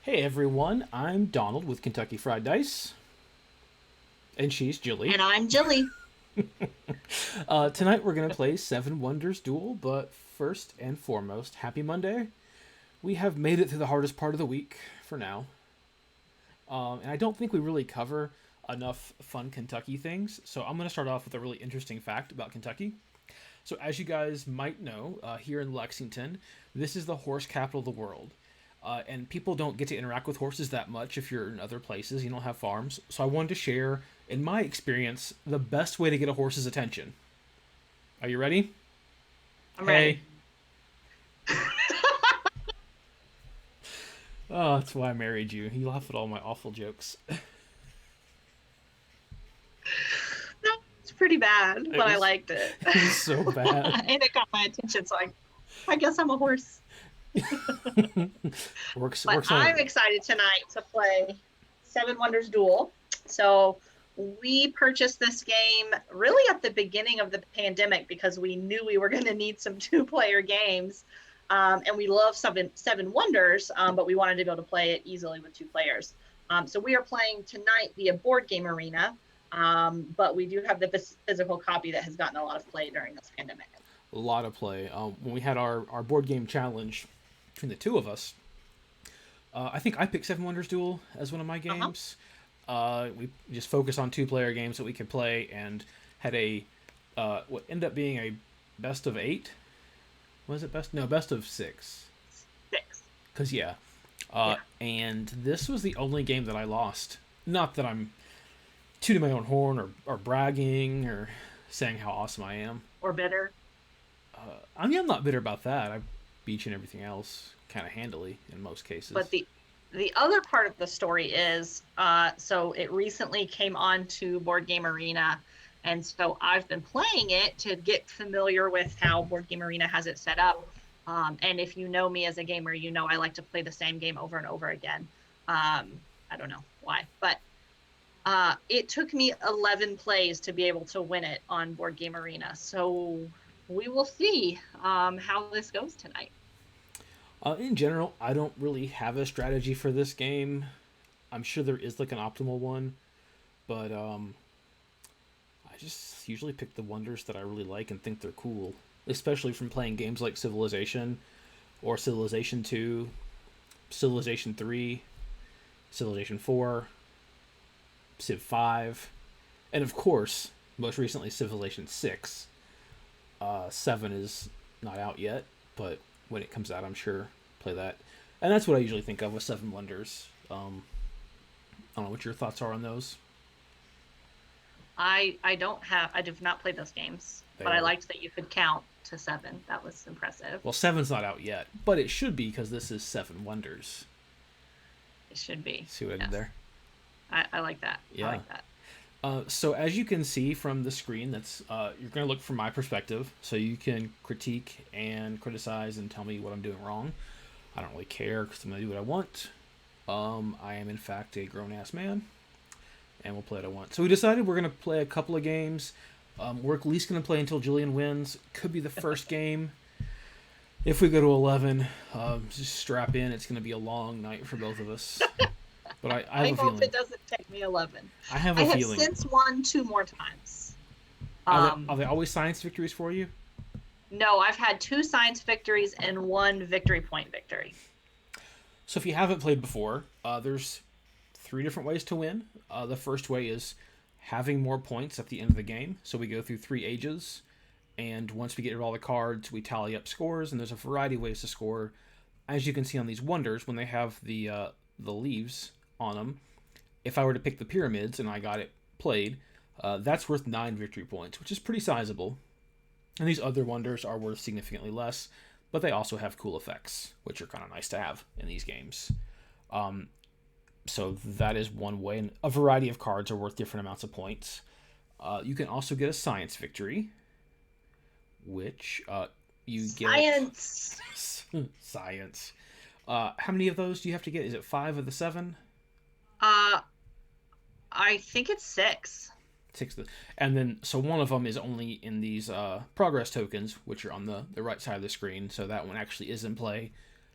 Hey everyone, I'm Donald with Kentucky Fried Dice, and she's Jilly. And I'm Jilly. Tonight we're going to play Seven Wonders Duel, but first and foremost, happy Monday. We have made it through the hardest part of the week for now, and I don't think we really cover enough fun Kentucky things, so I'm going to start off with a really interesting fact about Kentucky. So, as you guys might know, here in Lexington, this is the horse capital of the world. And people don't get to interact with horses that much if you're in other places. You don't have farms. So I wanted to share, in my experience, the best way to get a horse's attention. Are you ready? I'm Hey. ready. Oh, that's why I married you. You laugh at all my awful jokes. No, it's pretty bad, It but I was, liked it. it was so bad. And it got my attention, so I guess I'm a horse. But Works I'm on. excited tonight to play Seven Wonders Duel. So we purchased this game really at the beginning of the pandemic because we knew we were going to need some two-player games. And we love Seven Wonders, but we wanted to be able to play it easily with two players. So we are playing tonight via Board Game Arena, but we do have the physical copy that has gotten a lot of play during this pandemic. A lot of play. When we had our board game challenge between the two of us, I think I picked Seven Wonders Duel as one of my Uh-huh. games. We just focused on two-player games that we could play, and had a what ended up being a best of eight. Was it best? No, best of six. Six. Cause yeah, Yeah. and this was the only game that I lost. Not that I'm tooting my own horn or bragging or saying how awesome I am. Or better. I mean, I'm not bitter about that. I beat you and everything else kind of handily in most But cases. the other part of the story is so it recently came on to Board Game Arena, and so I've been playing it to get familiar with how Board Game Arena has it set up. And if you know me as a gamer, you know I like to play the same game over and over again. I don't know why, but it took me 11 plays to be able to win it on Board Game Arena. So we will see how this goes tonight. In general, I don't really have a strategy for this game. I'm sure there is like an optimal one, but I just usually pick the wonders that I really like and think they're cool, especially from playing games like Civilization or Civilization 2, Civilization 3, Civilization 4, Civ 5, and of course, most recently Civilization 6. 7 is not out yet, but when it comes out, I'm sure play that. And that's what I usually think of with Seven Wonders. I don't know what your thoughts are on those. I don't have I have not played those games, They but I are liked that you could count to seven. That was impressive. well, seven's not out yet, but it should be because this is Seven Wonders. It should be. See what I did Yes. there? I like that. I Yeah. like that. So as you can see from the screen, that's you're going to look from my perspective, so you can critique and criticize and tell me what I'm doing wrong. I don't really care because I'm going to do what I want. I am in fact a grown ass man, and we'll play what I want. So we decided we're going to play a couple of games. We're at least going to play until Jillian wins. Could be the first game. If we go to 11, just strap in. It's going to be a long night for both of us. But I have I a hope feeling. it doesn't take me 11. I have I a have feeling. since won two more times. Are Um, they always science victories for you? no, I've had two science victories and one victory point victory. So if you haven't played before, there's three different ways to win. The first way is having more points at the end of the game. So we go through three ages, and once we get all the cards, we tally up scores. And there's a variety of ways to score. As you can see on these wonders, when they have the leaves on them, if I were to pick the pyramids and I got it played, that's worth 9 victory points, which is pretty sizable. And these other wonders are worth significantly less, but they also have cool effects, which are kind of nice to have in these games. Um, so that is one way, and a variety of cards are worth different amounts of points. You can also get a science victory, which you get Science. science. How many of those do you have to get? Is it 5 of the 7? Uh, I think it's six. Six of the, and then so one of them is only in these progress tokens, which are on the right side of the screen. So that one actually is in play.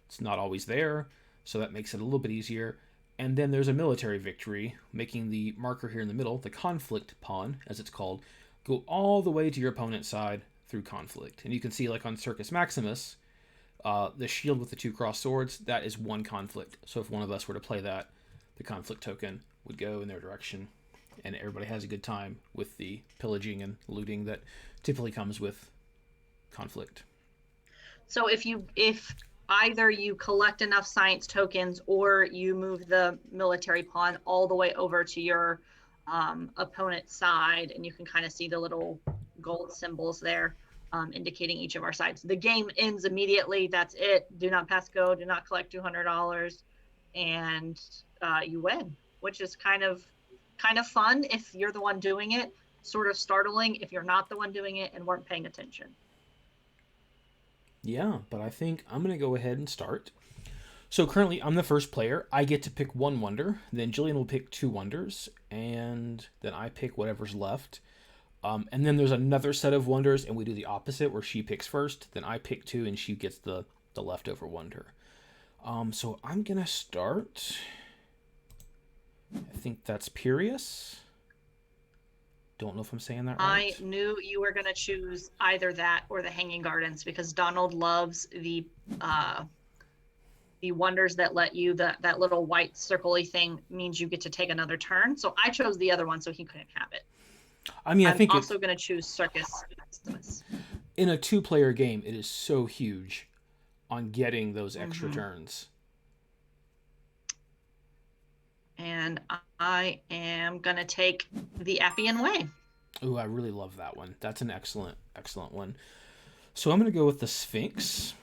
It's not always there. so that makes it a little bit easier. And then there's a military victory, making the marker here in the middle, the conflict pawn, as it's called, go all the way to your opponent's side through conflict. And you can see, like on Circus Maximus, the shield with the 2 crossed swords, that is 1 conflict. So if one of us were to play that, the conflict token would go in their direction, and everybody has a good time with the pillaging and looting that typically comes with conflict. So if either you collect enough science tokens or you move the military pawn all the way over to your opponent's side, and you can kind of see the little gold symbols there indicating each of our sides. The game ends immediately. That's it. Do not pass go. Do not collect $200, and you win, which is kind of fun if you're the one doing it. Sort of startling if you're not the one doing it and weren't paying attention. Yeah, but I think I'm going to go ahead and start. So currently, I'm the first player. I get to pick 1 wonder. Then Jillian will pick 2 wonders. And then I pick whatever's left. And then there's another set of wonders, and we do the opposite, where she picks first. Then I pick 2, and she gets the leftover wonder. So I'm going to start. I think that's Pirius. Don't know if I'm saying that right. I knew you were going to choose either that or the Hanging Gardens, because Donald loves the wonders that let you, that little white circle-y thing means you get to take another turn. So I chose the other one so he couldn't have it. I mean, I think I'm also going to choose Circus. In a 2-player game, it is so huge on getting those extra turns. And I am going to take the Appian Way. Ooh, I really love that one. That's an excellent one. So I'm going to go with the Sphinx.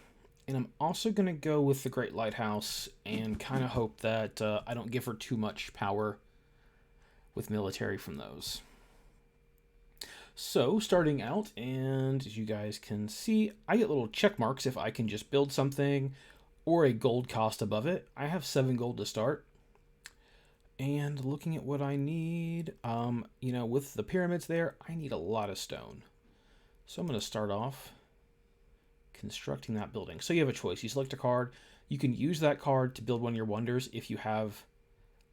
And I'm also going to go with the Great Lighthouse and kind of hope that I don't give her too much power with military from those. So starting out, and as you guys can see, I get little check marks if I can just build something or a gold cost above it. I have 7 gold to start. And looking at what I need, with the pyramids there, I need a lot of stone. So I'm going to start off constructing that building. So you have a choice. You select a card. You can use that card to build one of your wonders if you have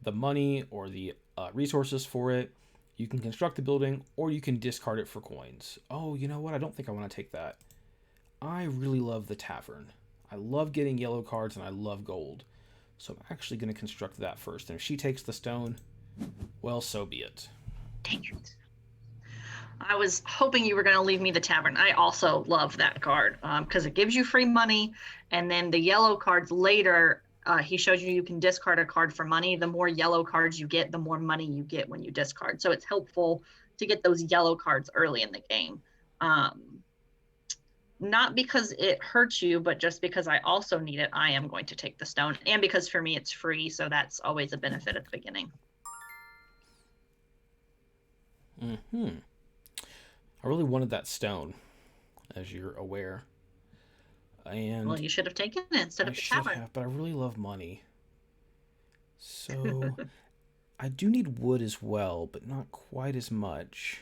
the money or the resources for it. You can construct the building, or you can discard it for coins. Oh, you know what? I don't think I want to take that. I really love the tavern. I love getting yellow cards, and I love gold. So I'm actually going to construct that first. And if she takes the stone, well, so be it. Dang it. I was hoping you were going to leave me the tavern. I also love that card because it gives you free money. And then the yellow cards later, he showed you can discard a card for money. The more yellow cards you get, the more money you get when you discard. So it's helpful to get those yellow cards early in the game. Not because it hurts you, but just because I also need it, I am going to take the stone. And because for me, it's free, so that's always a benefit at the beginning. I really wanted that stone, as you're aware. And well, you should have taken it instead of the tavern. But I really love money. So I do need wood as well, but not quite as much.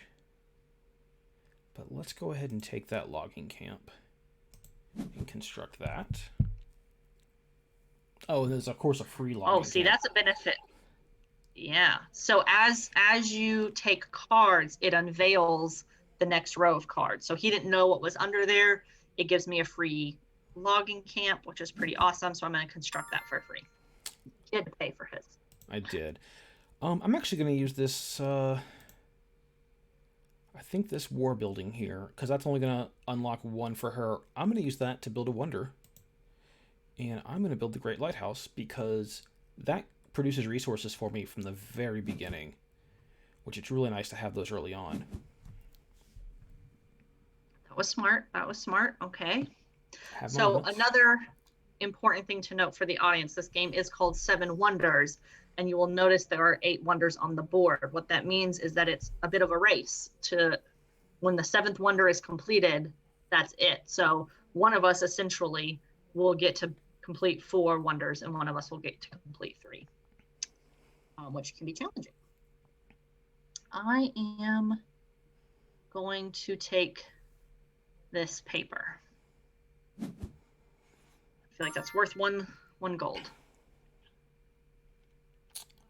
But let's go ahead and take that logging camp and construct that. Oh, and there's of course a free logging camp. Oh, see, that's a benefit. Yeah. So as you take cards, it unveils the next row of cards. So he didn't know what was under there. It gives me a free logging camp, which is pretty awesome. So I'm going to construct that for free. He had to pay for his. I did. I'm actually going to use this. I think this war building here, because that's only going to unlock 1 for her. I'm going to use that to build a wonder. And I'm going to build the Great Lighthouse because that produces resources for me from the very beginning, which it's really nice to have those early on. That was smart. Okay. So another important thing to note for the audience, this game is called 7 Wonders, and you will notice there are 8 wonders on the board. What that means is that it's a bit of a race to when the 7th wonder is completed, that's it. So one of us essentially will get to complete 4 wonders, and one of us will get to complete 3, which can be challenging. I am going to take this paper. I feel like that's worth one gold.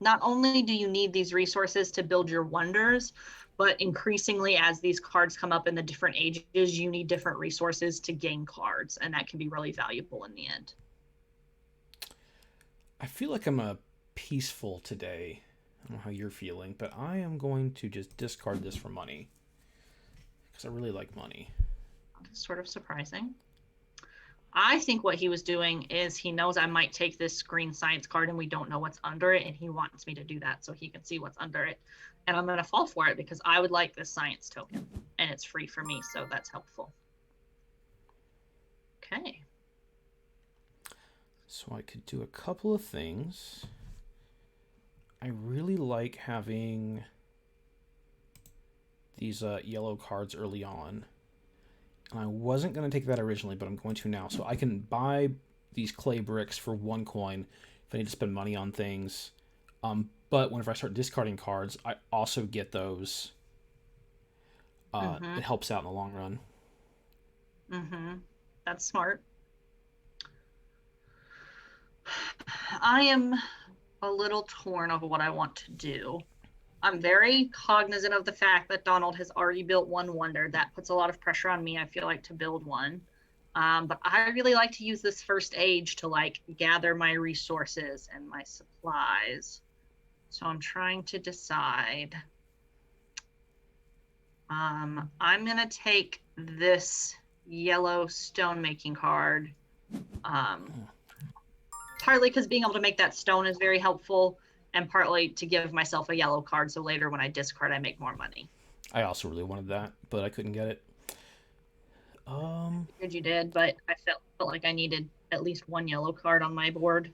not only do you need these resources to build your wonders, but increasingly as these cards come up in the different ages, you need different resources to gain cards, and that can be really valuable in the end. I feel like I'm a peaceful today. I don't know how you're feeling, but I am going to just discard this for money because I really like money. It's sort of surprising. I think what he was doing is he knows I might take this green science card and we don't know what's under it, and he wants me to do that so he can see what's under it. And I'm going to fall for it because I would like this science token, and it's free for me, so that's helpful. Okay. So I could do a couple of things. I really like having these yellow cards early on. And I wasn't going to take that originally, but I'm going to now. So I can buy these clay bricks for 1 coin if I need to spend money on things. But whenever I start discarding cards, I also get those. It helps out in the long run. That's smart. I am a little torn of what I want to do. I'm very cognizant of the fact that Donald has already built 1 wonder. That puts a lot of pressure on me, I feel like, to build one. But I really like to use this first age to like gather my resources and my supplies. So I'm trying to decide. I'm gonna take this yellow stone making card. Partly because being able to make that stone is very helpful, and partly to give myself a yellow card so later when I discard I make more money. I also really wanted that, but I couldn't get it. Figured you did, but I felt like I needed at least 1 yellow card on my board.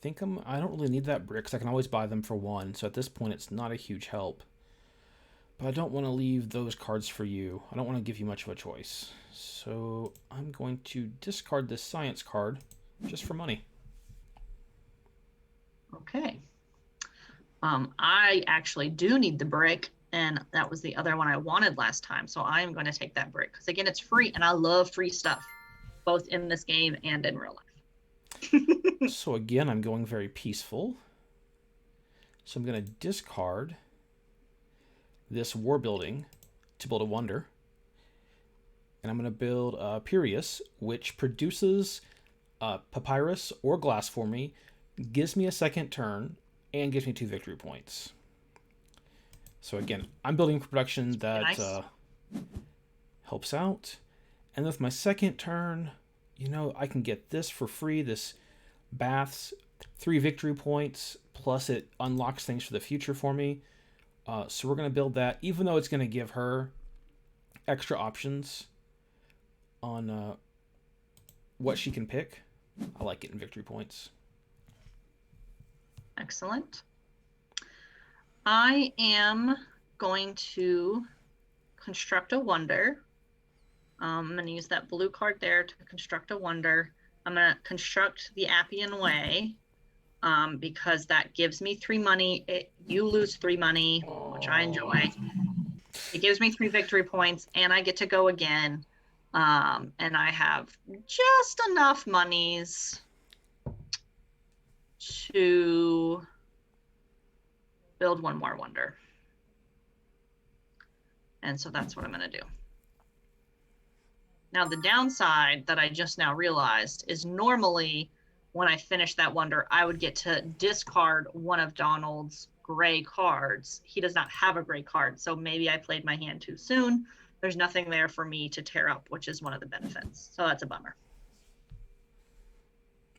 I don't really need that brick because I can always buy them for 1, so at this point it's not a huge help. But I don't want to leave those cards for you. I don't want to give you much of a choice. So I'm going to discard this science card just for money. Okay. I actually do need the brick, and that was the other one I wanted last time, so I am going to take that brick because again it's free, and I love free stuff both in this game and in real life. So again, I'm going very peaceful. So I'm going to discard this war building to build a wonder. And I'm going to build Pirius, which produces papyrus or glass for me, gives me a second turn, and gives me 2 victory points. So again, I'm building production that nice. Helps out. And with my second turn, I can get this for free, this baths, 3 victory points, plus it unlocks things for the future for me. So we're going to build that, even though it's going to give her extra options on what she can pick. I like getting victory points. Excellent. I am going to construct a wonder. I'm going to use that blue card there to construct a wonder. I'm going to construct the Appian Way because that gives me 3 money. You lose 3 money, which I enjoy. It gives me 3 victory points, and I get to go again. And I have just enough monies to build 1 more wonder. And so that's what I'm going to do. Now, the downside that I just now realized is normally when I finish that wonder, I would get to discard one of Donald's gray cards. He does not have a gray card, so maybe I played my hand too soon. There's nothing there for me to tear up, which is one of the benefits. So that's a bummer.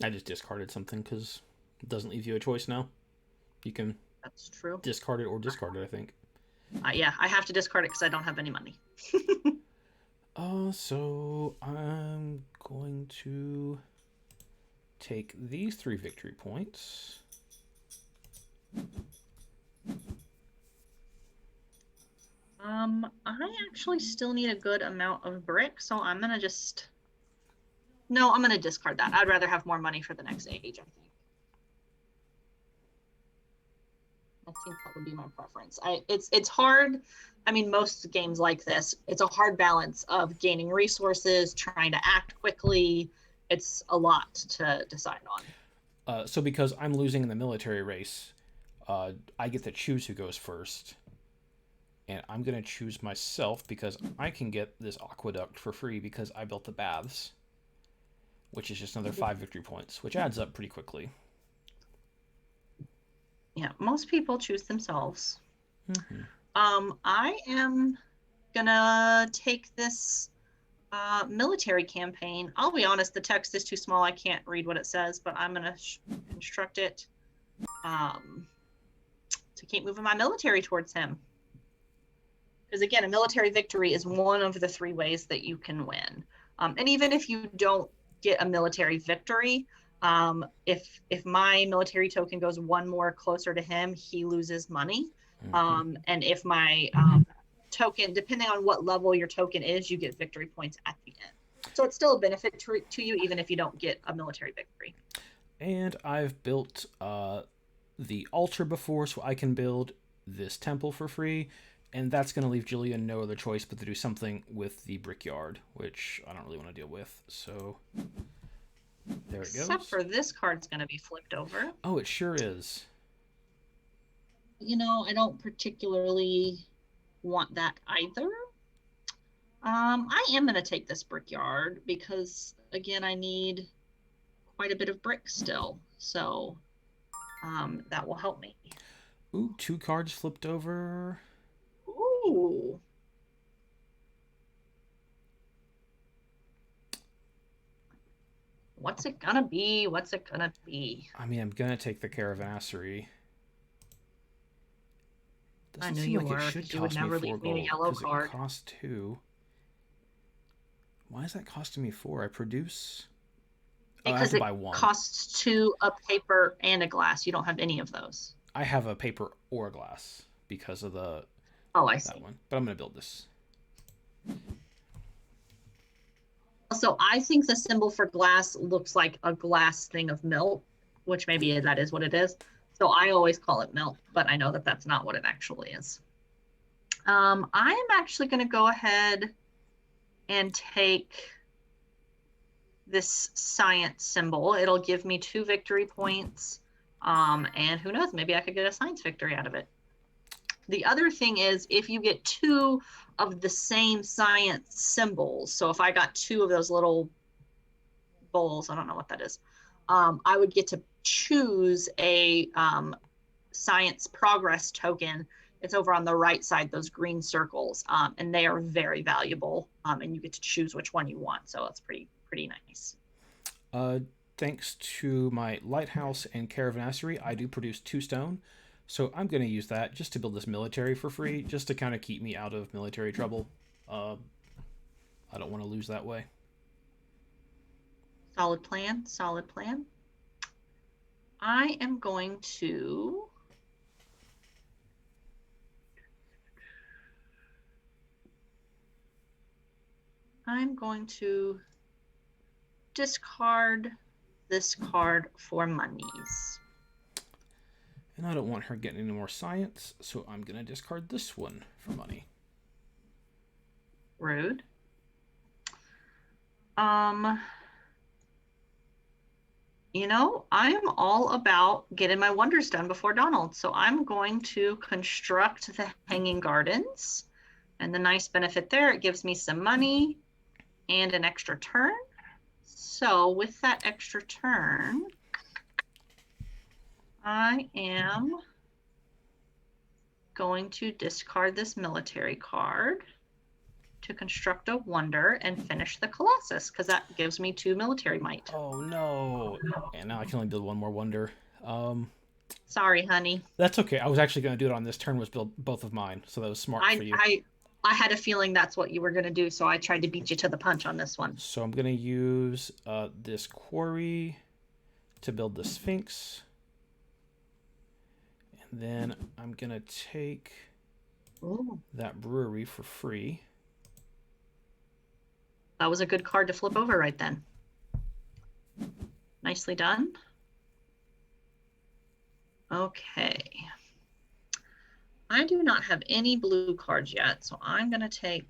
I just discarded something because it doesn't leave you a choice now. You can That's true. Discard it or discard it, I think. Yeah, I have to discard it because I don't have any money. So I'm going to take these 3 victory points. I actually still need a good amount of brick, so I'm gonna just... No, I'm gonna discard that. I'd rather have more money for the next age, I think. I think that would be my preference. It's hard. I mean, most games like this, it's a hard balance of gaining resources, trying to act quickly. It's a lot to decide So because I'm losing in the military race, I get to choose who goes first. And I'm going to choose myself because I can get this aqueduct for free because I built the baths, which is just another 5 victory points, which adds up pretty quickly. Yeah, most people choose themselves. Mm-hmm. I am gonna take this military campaign. I'll be honest, the text is too small. I can't read what it says, but I'm gonna construct it to keep moving my military towards him. Because again, a military victory is one of the 3 ways that you can win. And even if you don't get a military victory, if my military token goes 1 more closer to him, he loses money. And if my token, depending on what level your token is, you get victory points at the end. So it's still a benefit to you, even if you don't get a military victory. And I've built the altar before, so I can build this temple for free. And that's going to leave Jillian no other choice but to do something with the brickyard, which I don't really want to deal with. So there it goes. Except for this card's going to be flipped over. Oh, it sure is. You know, I don't particularly want that either. I am going to take this brickyard because, again, I need quite a bit of brick still. So that will help me. Ooh, 2 cards flipped over. Ooh. What's it gonna be? What's it gonna be? I mean, I'm gonna take the Caravanserai. I knew you were. It should you would never leave me a yellow card. It costs 2. Why is that costing me 4? I produce. Because it costs 2, a paper and a glass. You don't have any of those. I have a paper or a glass because of the. Oh, I see. That one, but I'm gonna build this. So I think the symbol for glass looks like a glass thing of milk, which maybe that is what it is. So I always call it milk, but I know that that's not what it actually is. I am actually going to go ahead and take this science symbol. It'll give me 2 victory points. And who knows, maybe I could get a science victory out of it. The other thing is if you get 2 of the same science symbols, so if I got 2 of those little bowls, I don't know what that is, I would get to choose a science progress token. It's over on the right side, those green circles, and they are very valuable, and you get to choose which one you want, so it's pretty nice. Thanks to my lighthouse and Caravanserai, I do produce 2 stone. So I'm going to use that just to build this military for free, just to kind of keep me out of military trouble. I don't want to lose that way. Solid plan, solid plan. I am going to... discard this card for monies. And I don't want her getting any more science, so I'm going to discard this one for money. Rude. You know, I'm all about getting my wonders done before Donald, so I'm going to construct the Hanging Gardens. And the nice benefit there, it gives me some money and an extra turn. So with that extra turn, I am going to discard this military card to construct a wonder and finish the Colossus, because that gives me 2 military might. Oh no! And now I can only build 1 more wonder. Sorry, honey. That's okay. I was actually going to do it on this turn, was build both of mine, so that was smart for you. I had a feeling that's what you were going to do, so I tried to beat you to the punch on this one. So I'm going to use this quarry to build the Sphinx. And then I'm going to take that brewery for free. That was a good card to flip over right then. Nicely done. Okay. I do not have any blue cards yet, so I'm going to take,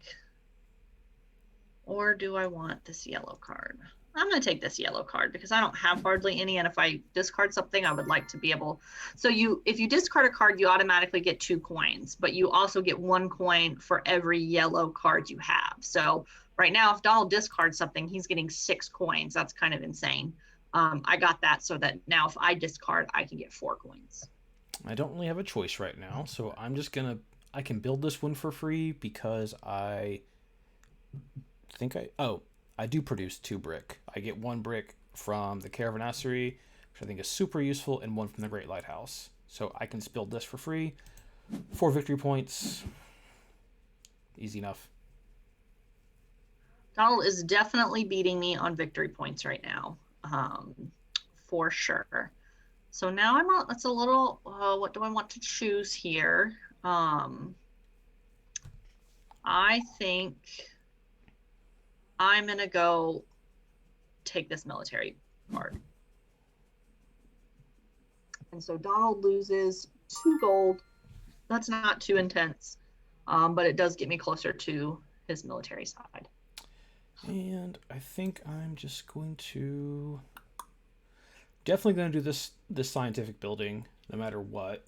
or do I want this yellow card? I'm going to take this yellow card because I don't have hardly any. And if I discard something, I would like to be able. So if you discard a card, you automatically get 2 coins, but you also get 1 coin for every yellow card you have. So right now, if Donald discards something, he's getting 6 coins. That's kind of insane. I got that so that now if I discard, I can get 4 coins. I don't really have a choice right now, so I'm just gonna. I can build this one for free because I think I. Oh, I do produce 2 brick. I get 1 brick from the Caravanserai, which I think is super useful, and 1 from the Great Lighthouse. So I can build this for free. 4 victory points. Easy enough. Donald is definitely beating me on victory points right now, for sure. So now I'm on, it's a little, what do I want to choose here? I think I'm going to go take this military card. And so Donald loses 2 gold. That's not too intense, but it does get me closer to his military side. And I think I'm just going to definitely going to do this scientific building no matter what,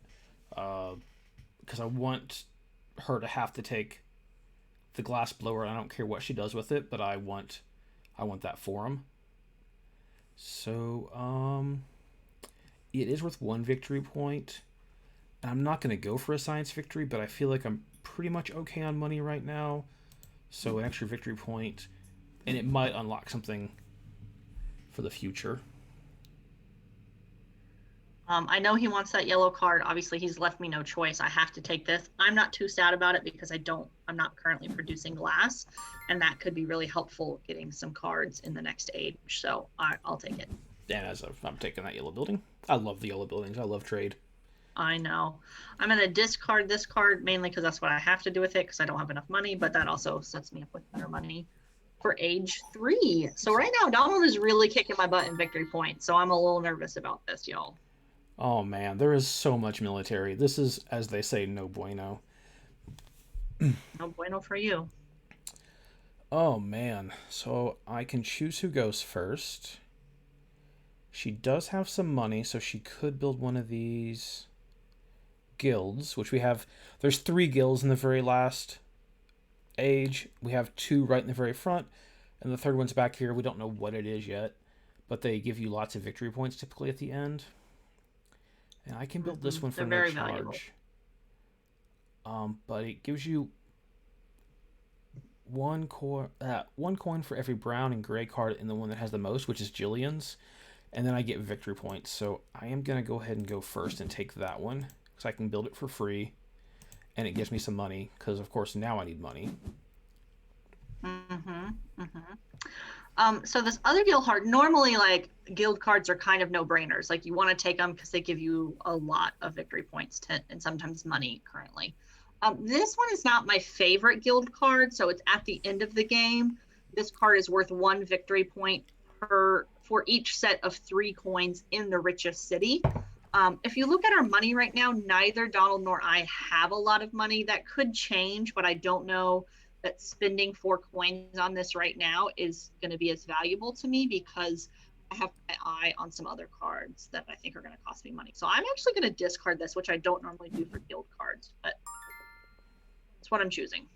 because I want her to have to take the glass blower. I don't care what she does with it, but I want that for him. So it is worth 1 victory point. And I'm not going to go for a science victory, but I feel like I'm pretty much okay on money right now. So an extra victory point, and it might unlock something for the future. I know he wants that yellow card. Obviously, he's left me no choice. I have to take this. I'm not too sad about it because I'm not currently producing glass, and that could be really helpful getting some cards in the next age. So I'll take it. And I'm taking that yellow building. I love the yellow buildings. I love trade. I know. I'm going to discard this card mainly because that's what I have to do with it because I don't have enough money, but that also sets me up with better money for age 3. So right now, Donald is really kicking my butt in victory points. So I'm a little nervous about this, y'all. Oh man, there is so much military. This is, as they say, no bueno. No bueno for you. Oh man, so I can choose who goes first. She does have some money, so she could build one of these guilds, which we have. There's 3 guilds in the very last age. We have 2 right in the very front, and the third one's back here. We don't know what it is yet, but they give you lots of victory points typically at the end. And I can build this one for no charge. But it gives you 1 coin for every brown and gray card in the one that has the most, which is Jillian's. And then I get victory points. So I am going to go ahead and go first and take that one, because I can build it for free. And it gives me some money, because of course now I need money. So this other guild card, normally like guild cards are kind of no-brainers. Like you want to take them because they give you a lot of victory points and sometimes money currently. This one is not my favorite guild card, so it's at the end of the game. This card is worth 1 victory point for each set of 3 coins in the richest city. If you look at our money right now, neither Donald nor I have a lot of money. That could change, but I don't know that spending 4 coins on this right now is going to be as valuable to me because I have my eye on some other cards that I think are going to cost me money. So I'm actually going to discard this, which I don't normally do for guild cards, but that's what I'm choosing.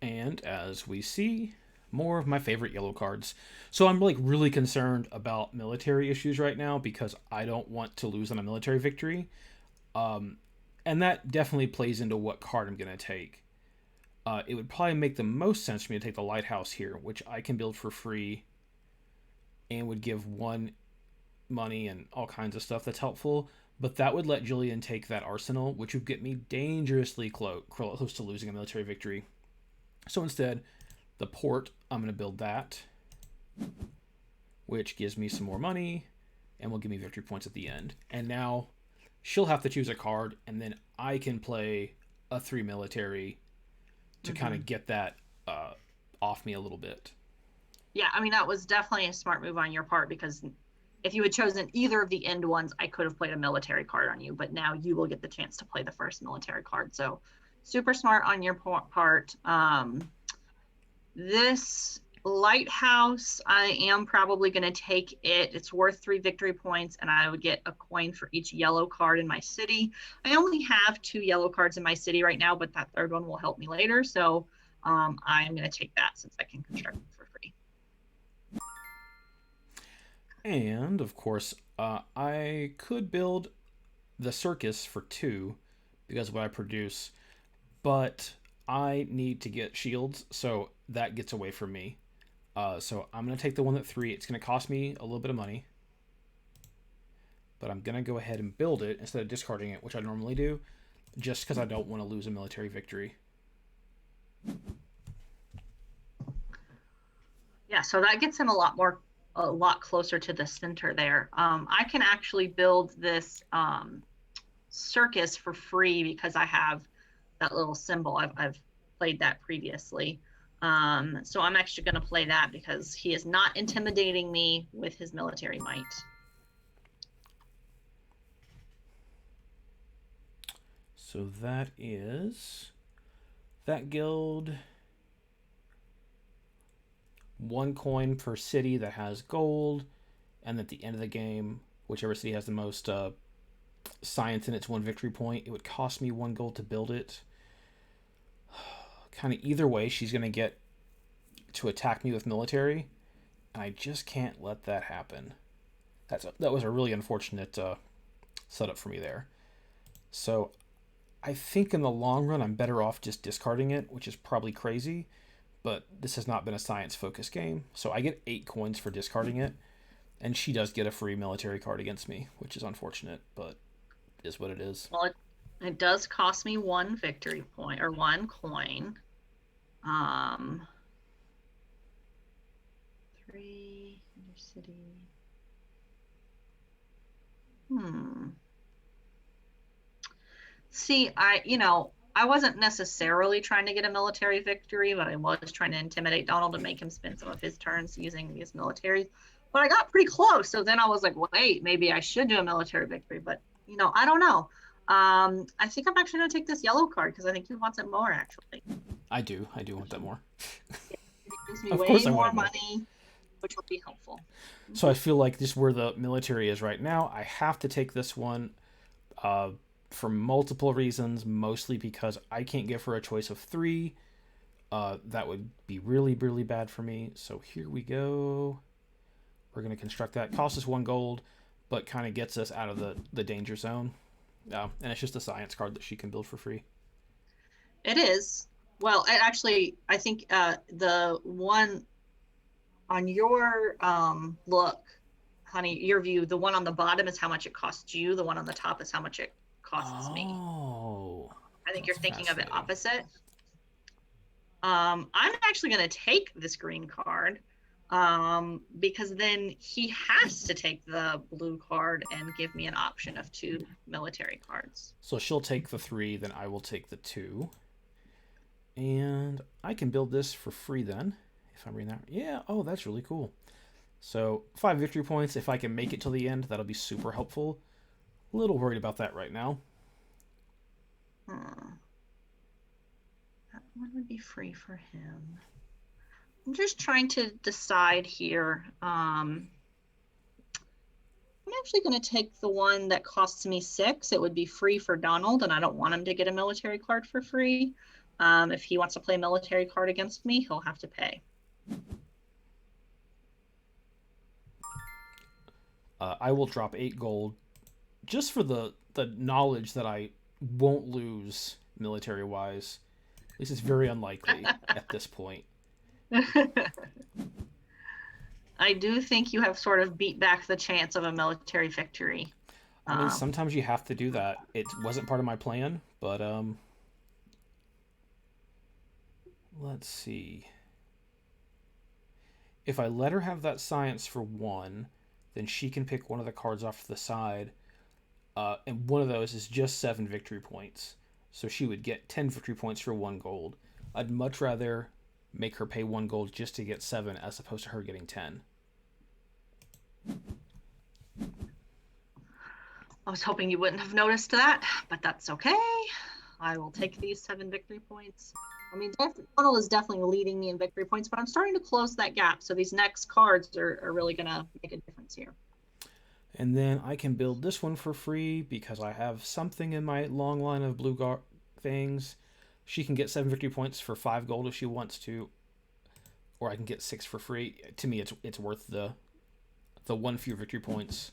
And as we see, more of my favorite yellow cards. So I'm like really concerned about military issues right now because I don't want to lose on a military victory. And that definitely plays into what card I'm going to take. It would probably make the most sense for me to take the lighthouse here, which I can build for free and would give 1 money and all kinds of stuff that's helpful. But that would let Jillian take that arsenal, which would get me dangerously close to losing a military victory. So instead, the port, I'm going to build that, which gives me some more money and will give me victory points at the end. And now she'll have to choose a card, and then I can play a 3 military to kind of get that off me a little bit. Yeah, I mean, that was definitely a smart move on your part because if you had chosen either of the end ones, I could have played a military card on you, but now you will get the chance to play the first military card. So super smart on your part. This Lighthouse, I am probably going to take it. It's worth 3 victory points, and I would get a coin for each yellow card in my city. I only have 2 yellow cards in my city right now, but that third one will help me later. So I'm going to take that since I can construct it for free. And of course, I could build the circus for 2 because of what I produce, but I need to get shields, so that gets away from me. So I'm going to take the one at 3. It's going to cost me a little bit of money, but I'm going to go ahead and build it instead of discarding it, which I normally do, just because I don't want to lose a military victory. Yeah, so that gets him a lot closer to the center there. I can actually build this circus for free because I have that little symbol. I've played that previously. So I'm actually going to play that because he is not intimidating me with his military might. So that is that guild. 1 coin per city that has gold, and at the end of the game, whichever city has the most science in its 1 victory point, it would cost me 1 gold to build it. Kind of either way, she's going to get to attack me with military, and I just can't let that happen. That was a really unfortunate setup for me there. So I think in the long run, I'm better off just discarding it, which is probably crazy, but this has not been a science-focused game. So I get 8 coins for discarding it, and she does get a free military card against me, which is unfortunate, but is what it is. Well, it does cost me 1 victory point or 1 coin. 3 city. See, I wasn't necessarily trying to get a military victory, but I was trying to intimidate Donald to make him spend some of his turns using these militaries. But I got pretty close. So then I was like, wait, maybe I should do a military victory. But, I don't know. I think I'm actually going to take this yellow card because I think he wants it more, actually. I do want that more. It gives me Of way course I more want it more. money, which will be helpful. So I feel like just where the military is right now, I have to take this one for multiple reasons, mostly because I can't give her a choice of 3. That would be really, really bad for me. So here we go. We're going to construct that. Costs us 1 gold, but kind of gets us out of the danger zone. And it's just a science card that she can build for free. It is. Well, I think the one on your look, honey, your view, the one on the bottom is how much it costs you. The one on the top is how much it costs me. Oh. I think you're thinking of it opposite. I'm actually going to take this green card because then he has to take the blue card and give me an option of 2 military cards. So she'll take the 3, then I will take the 2. And I can build this for free then, if I'm reading that. Yeah, oh, that's really cool. So 5 victory points. If I can make it till the end, that'll be super helpful. A little worried about that right now. That one would be free for him. I'm just trying to decide here. I'm actually going to take the one that costs me 6. It would be free for Donald, and I don't want him to get a military card for free. If he wants to play a military card against me, he'll have to pay. I will drop 8 gold just for the knowledge that I won't lose military-wise. At least it's very unlikely at this point. I do think you have sort of beat back the chance of a military victory. I mean, sometimes you have to do that. It wasn't part of my plan, but let's see. If I let her have that science for 1, then she can pick one of the cards off to the side, and one of those is just 7 victory points. So she would get 10 victory points for 1 gold. I'd much rather make her pay 1 gold just to get 7 as opposed to her getting 10. I was hoping you wouldn't have noticed that, but that's okay. I will take these 7 victory points. I mean, Donald is definitely leading me in victory points, but I'm starting to close that gap. So these next cards are really going to make a difference here. And then I can build this one for free because I have something in my long line of blue things. She can get 7 victory points for 5 gold if she wants to, or I can get 6 for free. To me, it's worth the 1 fewer victory points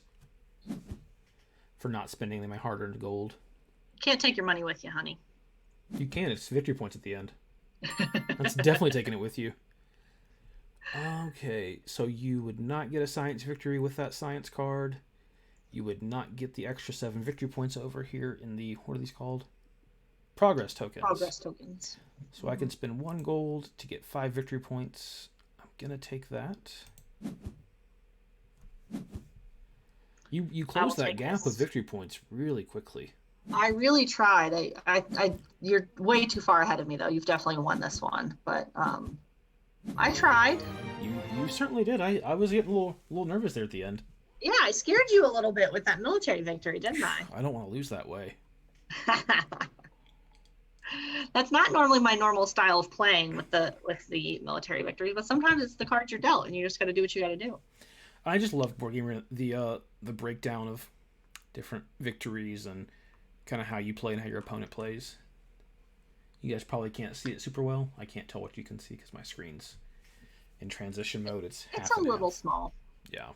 for not spending my hard-earned gold. Can't take your money with you, honey. You can. It's victory points at the end. That's definitely taking it with you. Okay, so you would not get a science victory with that science card. You would not get the extra 7 victory points over here in the, what are these called? Progress tokens. Progress tokens. So I can spend 1 gold to get 5 victory points. I'm going to take that. You closed that gap of victory points really quickly. I really tried. You're way too far ahead of me, though. You've definitely won this one, but I tried. You certainly did. I was getting a little nervous there at the end. Yeah, I scared you a little bit with that military victory, didn't I? I don't want to lose that way. That's not normally my normal style of playing with the military victory, but sometimes it's the cards you're dealt, and you just got to do what you got to do. I just love board game the breakdown of different victories and kind of how you play and how your opponent plays. You guys probably can't see it super well. I can't tell what you can see because my screen's in transition mode. It's a little small. Yeah.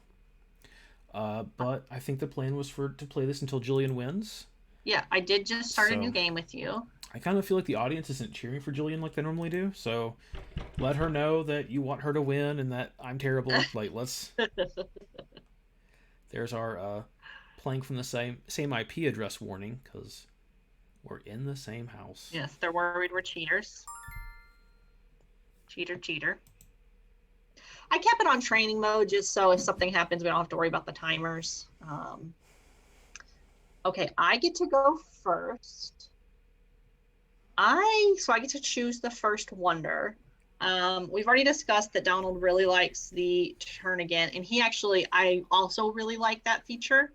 But I think the plan was to play this until Jillian wins. Yeah, I did just start a new game with you. I kind of feel like the audience isn't cheering for Jillian like they normally do. So let her know that you want her to win and that I'm terrible. Like, let's... There's our playing from the same IP address warning because we're in the same house. Yes, they're worried we're cheaters. Cheater. I kept it on training mode just so if something happens, we don't have to worry about the timers. Okay, I get to go first. So I get to choose the first wonder. We've already discussed that Donald really likes the turn again, and I also really like that feature.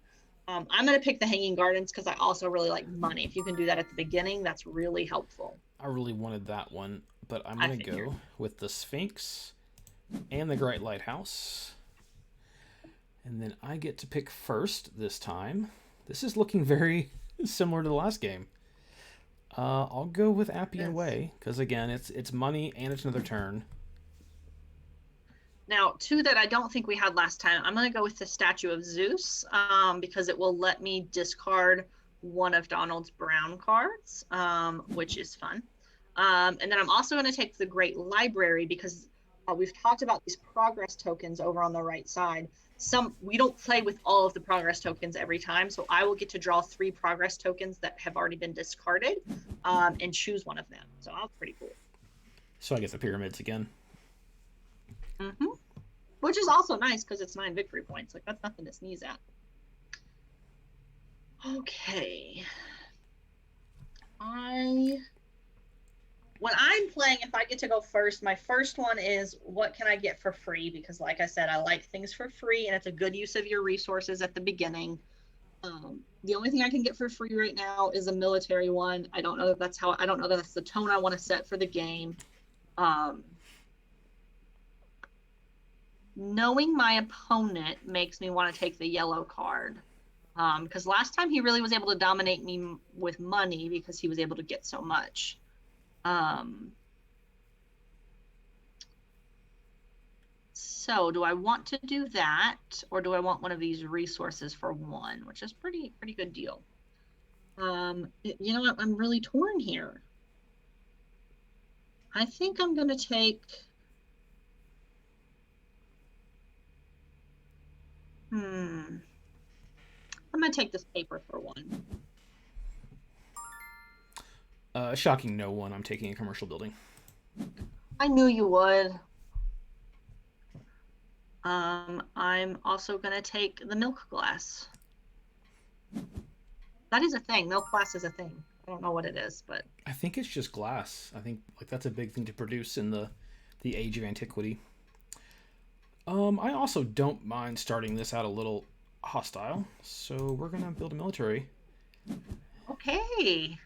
I'm going to pick the Hanging Gardens because I also really like money. If you can do that at the beginning, that's really helpful. I really wanted that one, but I'm going to go with the Sphinx and the Great Lighthouse. And then I get to pick first this time. This is looking very similar to the last game. I'll go with Appian Way, because again, it's money and it's another turn. Now, 2 that I don't think we had last time, I'm going to go with the Statue of Zeus, because it will let me discard one of Donald's brown cards, which is fun. And then I'm also going to take the Great Library, because we've talked about these progress tokens over on the right side. We don't play with all of the progress tokens every time, so I will get to draw 3 progress tokens that have already been discarded and choose one of them. So that's pretty cool. So I get the pyramids again. Mm-hmm. Which is also nice because it's 9 victory points. Like, that's nothing to sneeze at. Okay. When I'm playing, if I get to go first, my first one is what can I get for free? Because like I said, I like things for free, and it's a good use of your resources at the beginning. The only thing I can get for free right now is a military one. I don't know that that's the tone I want to set for the game. Knowing my opponent makes me want to take the yellow card. Because last time he really was able to dominate me with money because he was able to get so much. So do I want to do that, or do I want one of these resources for 1, which is pretty good deal. You know what? I'm really torn here. I think I'm going to take... I'm going to take this paper for 1. Shocking no one. I'm taking a commercial building. I knew you would. I'm also going to take the milk glass. That is a thing. Milk glass is a thing. I don't know what it is, but... I think it's just glass. I think that's a big thing to produce in the age of antiquity. I also don't mind starting this out a little hostile, so we're going to build a military. Okay.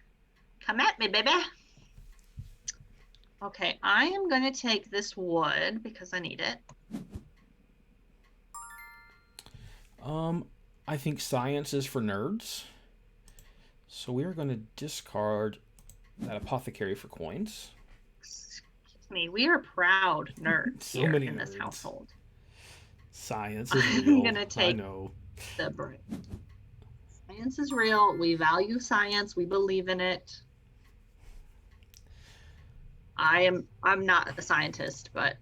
Come at me, baby. Okay, I am going to take this wood because I need it. Um, I think science is for nerds. So we are going to discard that apothecary for coins. Excuse me, we are proud nerds So here many in this nerds. household. Science is I'm real. going to I take know. the brick. Science is real. We value science. We believe in it. I'm not a scientist, but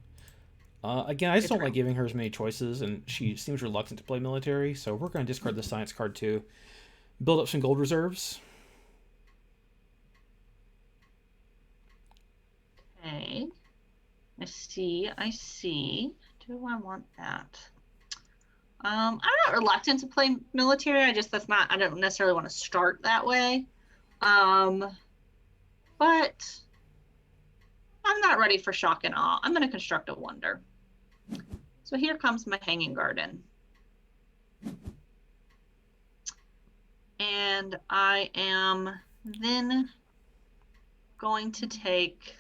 Again, I just it's don't like real. giving her as many choices, and she seems reluctant to play military, so we're going to discard the science card too. Build up some gold reserves. Okay. I see. I see. Do I want that? I'm not reluctant to play military. I don't necessarily want to start that way. Um, but I'm not ready for shock and awe. I'm going to construct a wonder. So here comes my hanging garden. And I am then going to take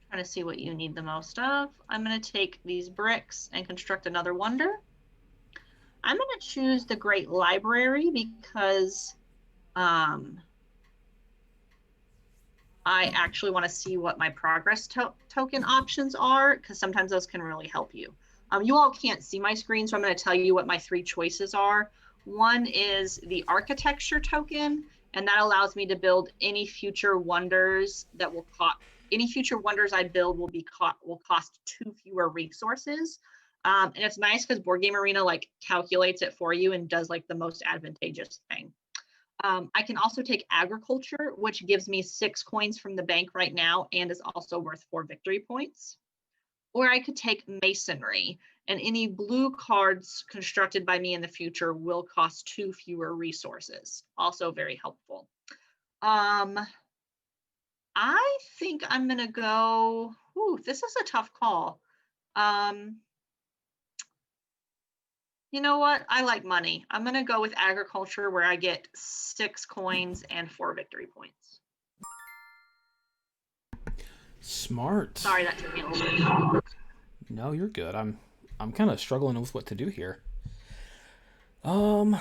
trying to see what you need the most of. I'm going to take these bricks and construct another wonder. I'm going to choose the Great Library because I actually want to see what my progress token options are, because sometimes those can really help you. You all can't see my screen, so I'm going to tell you what my three choices are. One is the architecture token, and that allows me to build any future wonders that will cost. Any future wonders I build will cost 2 fewer resources. And it's nice because Board Game Arena like calculates it for you and does like the most advantageous thing. I can also take agriculture, which gives me 6 coins from the bank right now and is also worth 4 victory points. Or I could take masonry, and any blue cards constructed by me in the future will cost 2 fewer resources. Also very helpful. I think I'm going to go, ooh, this is a tough call. You know what? I like money. I'm going to go with agriculture where I get 6 coins and 4 victory points. Smart. Sorry, that took me a little bit. No, you're good. I'm kind of struggling with what to do here. I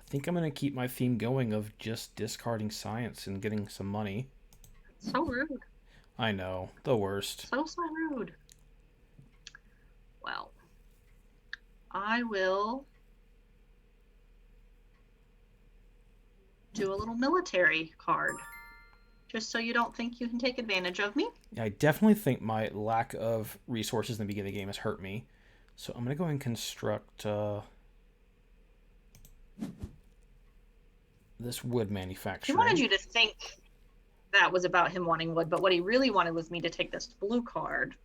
think I'm gonna keep my theme going of just discarding science and getting some money. So rude. I know, the worst. So rude. Well, I will do a little military card just so you don't think you can take advantage of me. I definitely think my lack of resources in the beginning of the game has hurt me. So I'm gonna go and construct this wood He wanted manufacturing. you to think that was about him wanting wood, but what he really wanted was me to take this blue card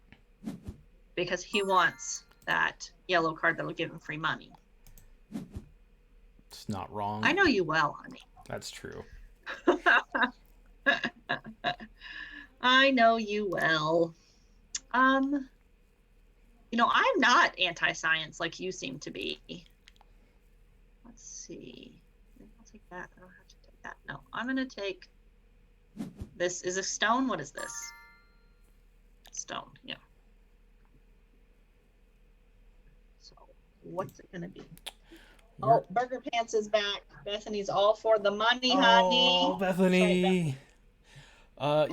because he wants that yellow card that'll give him free money. It's not wrong. I know you well, honey. That's true. I know you well. I'm not anti-science like you seem to be. Let's see. I'll take that. I don't have to take that. No, I'm going to take this. Is a stone? What is this? Stone, yeah. So what's it going to be? Oh, Burger Pants is back. Bethany's all for the money, Oh, honey. Bethany.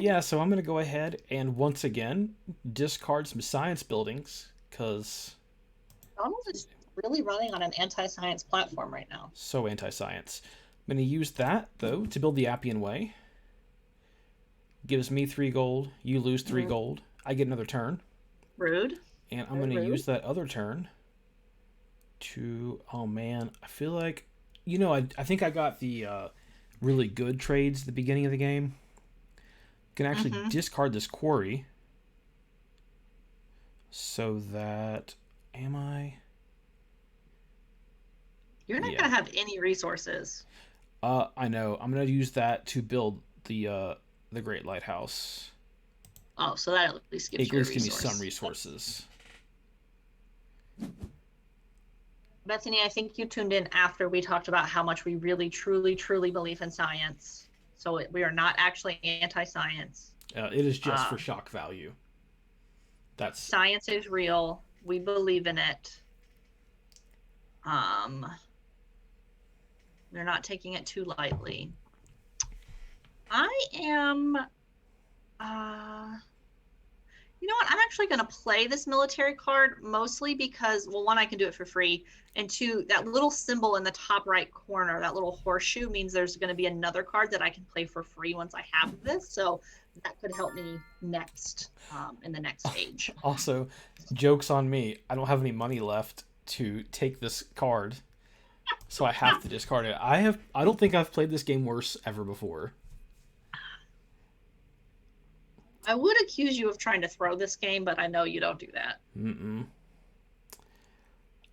Yeah, so I'm gonna go ahead and once again discard some science buildings because Donald is really running on an anti-science platform right now. so anti-science. I'm gonna use that though to build the Appian Way. Gives me 3 gold. You lose 3 gold. I get another turn, Rude. and I'm Very gonna rude. use that other turn to. Oh man, I feel like I think I got the really good trades at the beginning of the game. Can actually discard this quarry so that am I? You're not Yeah. going to have any resources. I know. I'm gonna use that to build the Great Lighthouse. Oh, so that at least gives At you a least give me some resource. resources. Bethany, I think you tuned in after we talked about how much we really, truly, truly believe in science. So we are not actually anti-science. It is just for shock value. That's Science is real. We believe in it. We're not taking it too lightly. I am, you know what? I'm actually going to play this military card mostly because, well, one, I can do it for free. And two, that little symbol in the top right corner, that little horseshoe, means there's going to be another card that I can play for free once I have this. So that could help me next, in the next stage. also, joke's on me. I don't have any money left to take this card, so I have to discard it. I don't think I've played this game worse ever before. I would accuse you of trying to throw this game, but I know you don't do that. Mm-mm.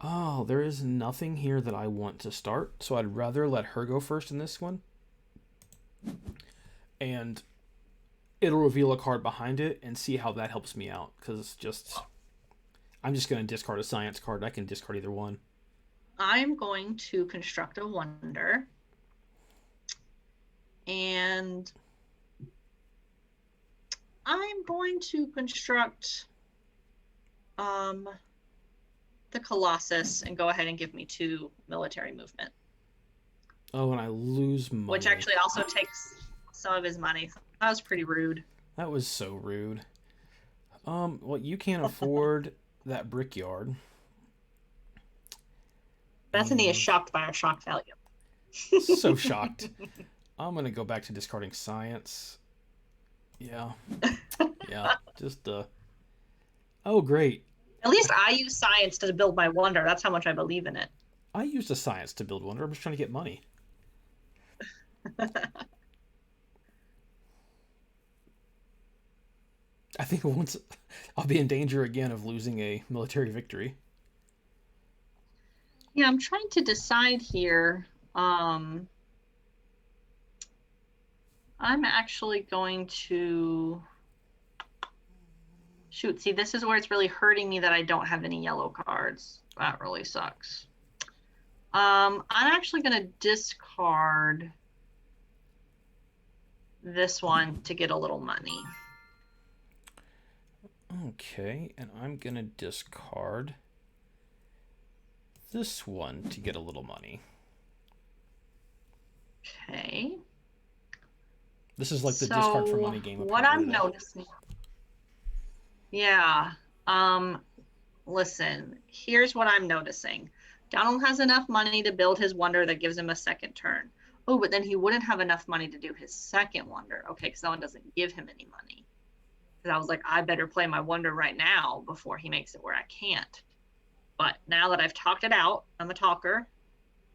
Oh, there is nothing here that I want to start, so I'd rather let her go first in this one. And it'll reveal a card behind it and see how that helps me out, because I'm just going to discard a science card. I can discard either one. I'm going to construct a wonder. And I'm going to construct the Colossus and go ahead and give me 2 military movement. Oh, and I lose money. Which actually also takes some of his money. That was pretty rude. That was so rude. Well, you can't afford that brickyard. Bethany is shocked by our shock value. So shocked. I'm going to go back to discarding science. Yeah. Yeah. Just, oh, great. At least I use science to build my wonder. That's how much I believe in it. I used a science to build wonder. I'm just trying to get money. I think once I'll be in danger again of losing a military victory. Yeah, I'm trying to decide here. I'm actually going to shoot. See, this is where it's really hurting me that I don't have any yellow cards. That really sucks. I'm actually going to discard this one to get a little money. Okay, and I'm going to discard this one to get a little money. Okay. This is like the discard for money game. What I'm noticing. Yeah. Listen, here's what I'm noticing. Donald has enough money to build his wonder that gives him a second turn. Oh, but then he wouldn't have enough money to do his second wonder. Okay, because that one doesn't give him any money. Because I was like, I better play my wonder right now before he makes it where I can't. But now that I've talked it out, I'm a talker.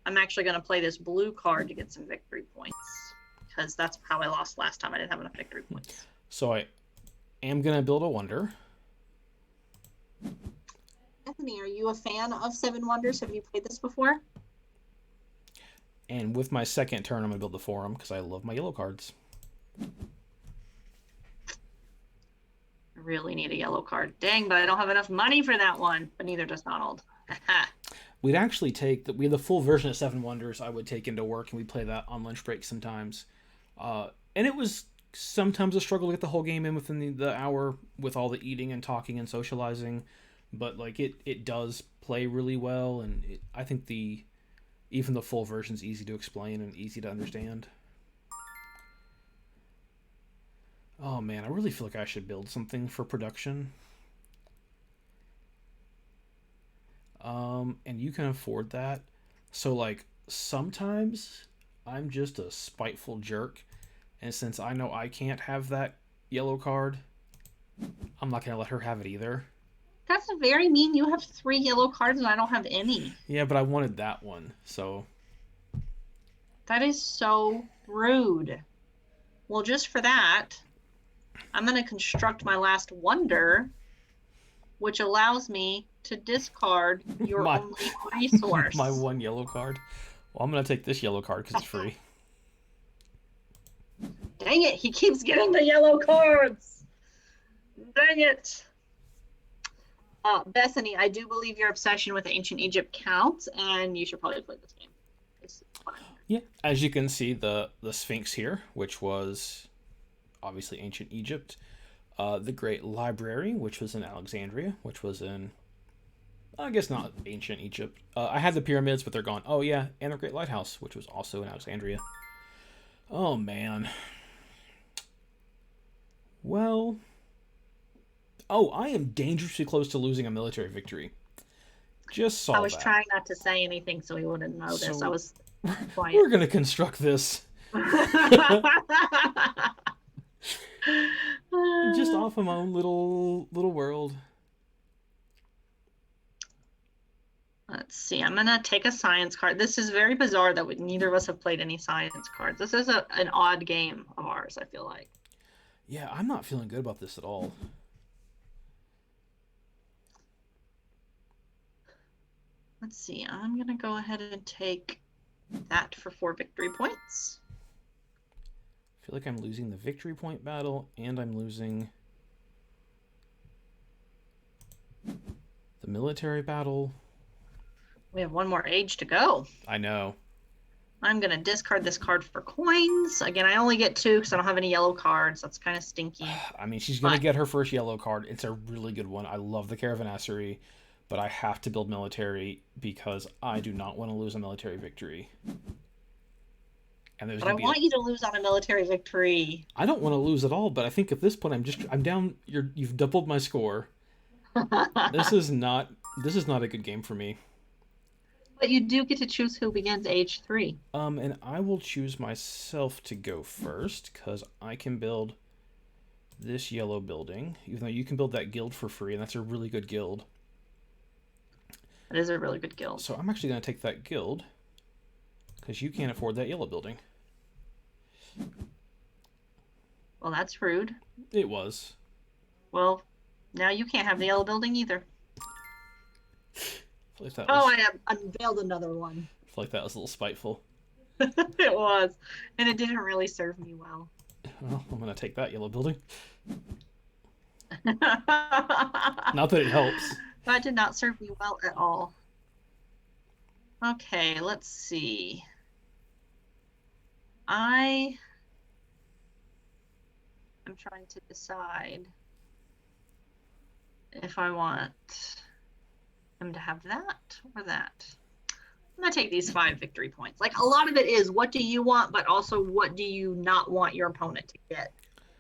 I'm actually going to play this blue card to get some victory points. Because that's how I lost last time. I didn't have enough victory points. So I am going to build a wonder. Anthony, are you a fan of Seven Wonders? Have you played this before? And with my second turn, I'm going to build the forum because I love my yellow cards. I really need a yellow card. Dang, but I don't have enough money for that one. But neither does Donald. We'd actually take we have the full version of Seven Wonders. I would take into work, and we play that on lunch break sometimes. And it was sometimes a struggle to get the whole game in within the hour with all the eating and talking and socializing. But like it does play really well, and I think even the full version's easy to explain and easy to understand. Oh man, I really feel like I should build something for production. And you can afford that. So like sometimes I'm just a spiteful jerk, and since I know I can't have that yellow card, I'm not gonna let her have it either. That's very mean. You have 3 yellow cards and I don't have any. Yeah, but I wanted that one, so. That is so rude. Well, just for that, I'm going to construct my last wonder, which allows me to discard your only resource. My one yellow card. Well, I'm going to take this yellow card because it's free. Dang it, he keeps getting the yellow cards. Dang it. Bethany, I do believe your obsession with ancient Egypt counts, and you should probably play this game. This is fun. Yeah, as you can see, the Sphinx here, which was obviously ancient Egypt. The Great Library, which was in Alexandria, which was in, I guess, not ancient Egypt. I had the pyramids, but they're gone. Oh yeah, and the Great Lighthouse, which was also in Alexandria. Oh man. Well, oh, I am dangerously close to losing a military victory. Just I saw was that. trying not to say anything so he wouldn't notice. I So was quiet. we're gonna construct this just off of my own little world. Let's see. I'm gonna take a science card. This is very bizarre that neither of us have played any science cards. This is an odd game of ours, I feel like. Yeah, I'm not feeling good about this at all. Let's see. I'm gonna go ahead and take that for 4 victory points. I feel like I'm losing the victory point battle, and I'm losing the military battle. We have one more age to go. I know. I'm gonna discard this card for coins. Again, I only get 2 because I don't have any yellow cards. That's kind of stinky. I mean, she's gonna get her first yellow card. It's a really good one. I love the Caravanserai, but I have to build military because I do not want to lose a military victory. And there's But I gonna be want you to lose on a military victory. I don't want to lose at all, but I think at this point I'm down. You've doubled my score. This is not a good game for me. But you do get to choose who begins age 3. And I will choose myself to go first because I can build this yellow building, even though you can build that guild for free, and that's a really good guild. That is a really good guild. So I'm actually going to take that guild because you can't afford that yellow building. Well, that's rude. It was. Well, now you can't have the yellow building either. I feel like I have unveiled another one. I feel like that was a little spiteful. It was. And it didn't really serve me well. Well, I'm going to take that yellow building. Not Not that it helps. That did not serve me well at all. Okay, let's see. I am trying to decide if I want him to have that or that. I'm gonna take these 5 victory points. Like, a lot of it is what do you want, but also what do you not want your opponent to get?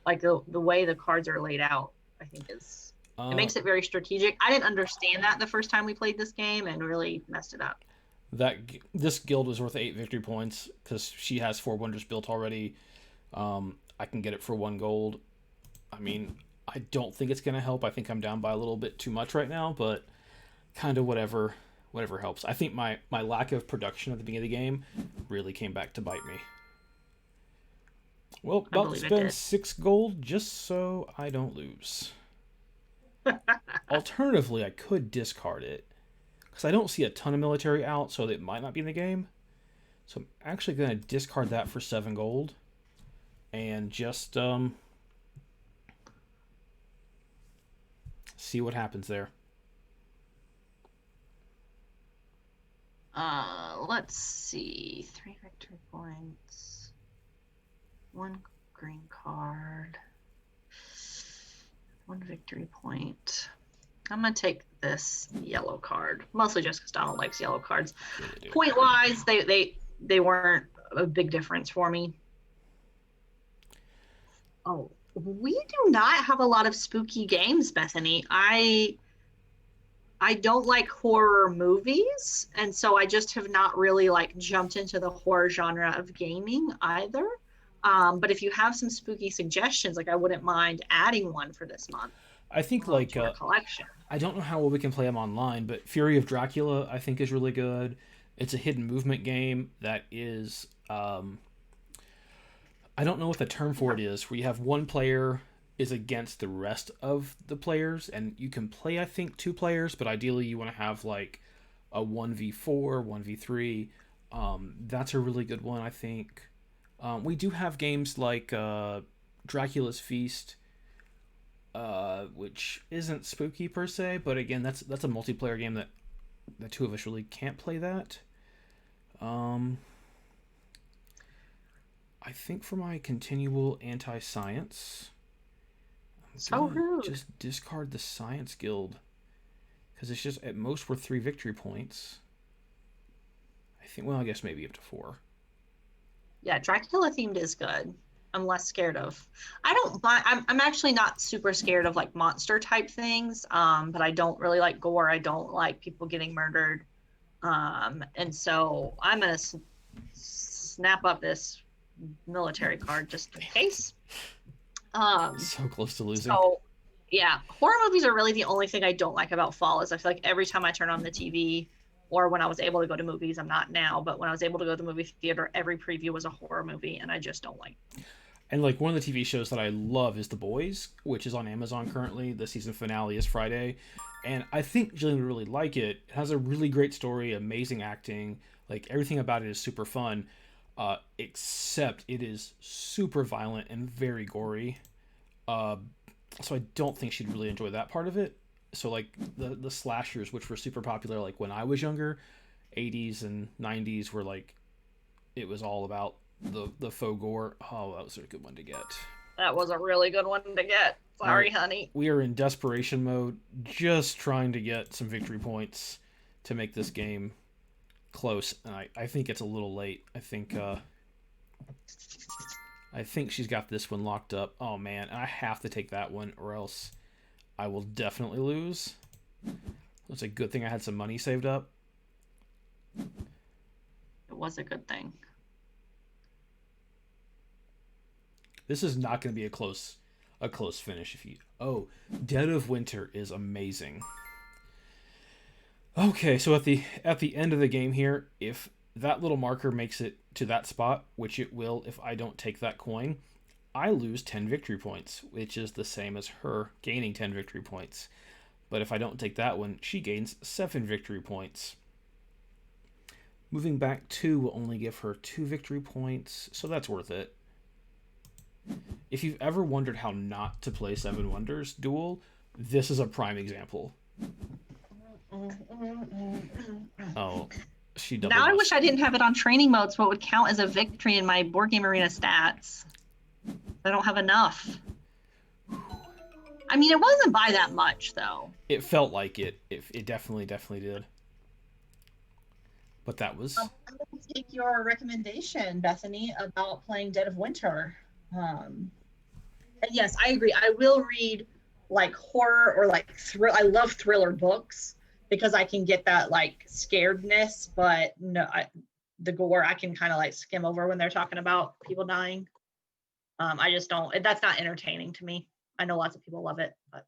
Like the way the cards are laid out, I think is it makes it very strategic. I didn't understand that the first time we played this game and really messed it up. This guild was worth 8 victory points because she has 4 wonders built already. I can get it for 1 gold. I mean, I don't think it's gonna help. I think I'm down by a little bit too much right now, but kind of whatever helps. I think my lack of production at the beginning of the game really came back to bite me. Well, about to spend 6 gold just so I don't lose. Alternatively, I could discard it because I don't see a ton of military out, so it might not be in the game. So I'm actually going to discard that for 7 gold and just see what happens there. Let's see. 3 victory points. 1 green card. 1 victory point. I'm gonna take this yellow card, mostly just because Donald likes yellow cards. Really point wise, they weren't a big difference for me. Oh, we do not have a lot of spooky games, Bethany. I don't like horror movies, and so I just have not really like jumped into the horror genre of gaming either. But if you have some spooky suggestions, like I wouldn't mind adding one for this month. I think to our collection. I don't know how well we can play them online, but Fury of Dracula I think is really good. It's a hidden movement game that is I don't know what the term for it is, where you have one player is against the rest of the players, and you can play, I think, 2 players, but ideally you want to have like a 1v4, 1v3. That's a really good one, I think. We do have games like Dracula's Feast, which isn't spooky per se, but again, that's a multiplayer game that the two of us really can't play that. Um, I think for my continual anti-science, I'm So gonna rude. just discard the science guild because it's just at most worth 3 victory points. I think. Well, I guess maybe up to 4. Yeah, Dracula themed is good. I'm less scared of. I don't mind. I'm actually not super scared of like monster type things. But I don't really like gore. I don't like people getting murdered. And so I'm gonna snap up this military card just in Damn it! case. Um, So close to losing. so yeah, horror movies are really the only thing I don't like about fall. Is I feel like every time I turn on the TV, or when I was able to go to movies, I'm not now, but when I was able to go to the movie theater, every preview was a horror movie, and I just don't like. And like one of the TV shows that I love is The Boys, which is on Amazon currently. The season finale is Friday, and I think Jillian would really like it. It has a really great story, amazing acting, like everything about it is super fun. Except it is super violent and very gory. Uh, so I don't think she'd really enjoy that part of it. So like the slashers, which were super popular, like when I was younger, 80s and 90s, were like it was all about the faux gore. Oh, that was a good one to get. That was a really good one to get. All right, Sorry, honey. we are in desperation mode, just trying to get some victory points to make this game close. And I think it's a little late. I think she's got this one locked up. Oh man, and I have to take that one, or else I will definitely lose. It's a good thing I had some money saved up. It was a good thing. This is not going to be a close finish. If you Dead of Winter is amazing. Okay, so at the end of the game here, if that little marker makes it to that spot, which it will if I don't take that coin, I lose 10 victory points, which is the same as her gaining 10 victory points. But if I don't take that one, she gains 7 victory points. Moving back 2 will only give her 2 victory points, so that's worth it. If you've ever wondered how not to play Seven Wonders Duel, this is a prime example. Oh, she double Now I wish buffed. I didn't have it on training mode so it would count as a victory in my board game arena stats. I don't have enough. I mean, it wasn't by that much though. It felt like it. It definitely did. But that was I'm going to take your recommendation, Bethany, about playing Dead of Winter. And yes, I agree. I will read like horror or like thrill. I love thriller books because I can get that like scaredness, but no, the gore I can kind of like skim over when they're talking about people dying. I just don't. That's not entertaining to me. I know lots of people love it, but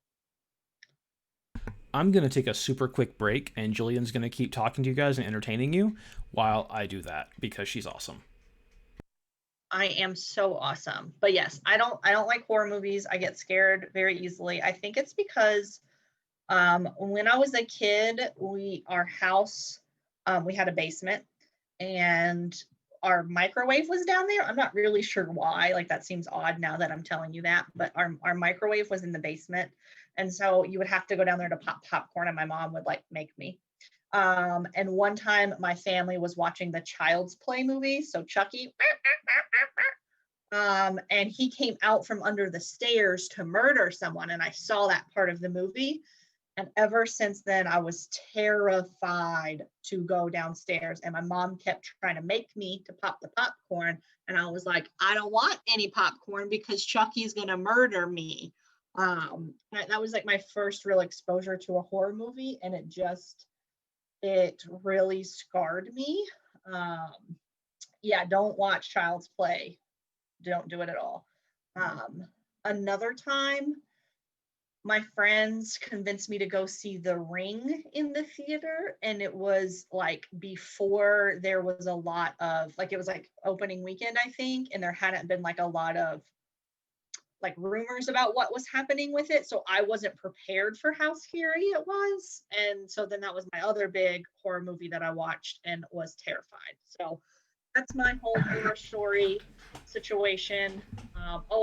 I'm gonna take a super quick break, and Jillian's gonna keep talking to you guys and entertaining you while I do that because she's awesome. I am so awesome. But yes, I don't like horror movies. I get scared very easily. I think it's because when I was a kid, our house we had a basement and our microwave was down there. I'm not really sure why. Like that seems odd now that I'm telling you that, but our microwave was in the basement. And so you would have to go down there to pop popcorn and my mom would like make me. And one time my family was watching the Child's Play movie, so Chucky. And he came out from under the stairs to murder someone. And I saw that part of the movie. And ever since then, I was terrified to go downstairs. And my mom kept trying to make me to pop the popcorn. And I was like, I don't want any popcorn because Chucky's going to murder me. That was like my first real exposure to a horror movie. And it really scarred me. Um, yeah, don't watch Child's Play. Don't do it at all. Um, Another time, my friends convinced me to go see The Ring in the theater, and it was like before there was a lot of like it was like opening weekend, I think, and there hadn't been like a lot of like rumors about what was happening with it, so I wasn't prepared for how scary it was. And so then that was my other big horror movie that I watched and was terrified. So that's my whole horror story situation.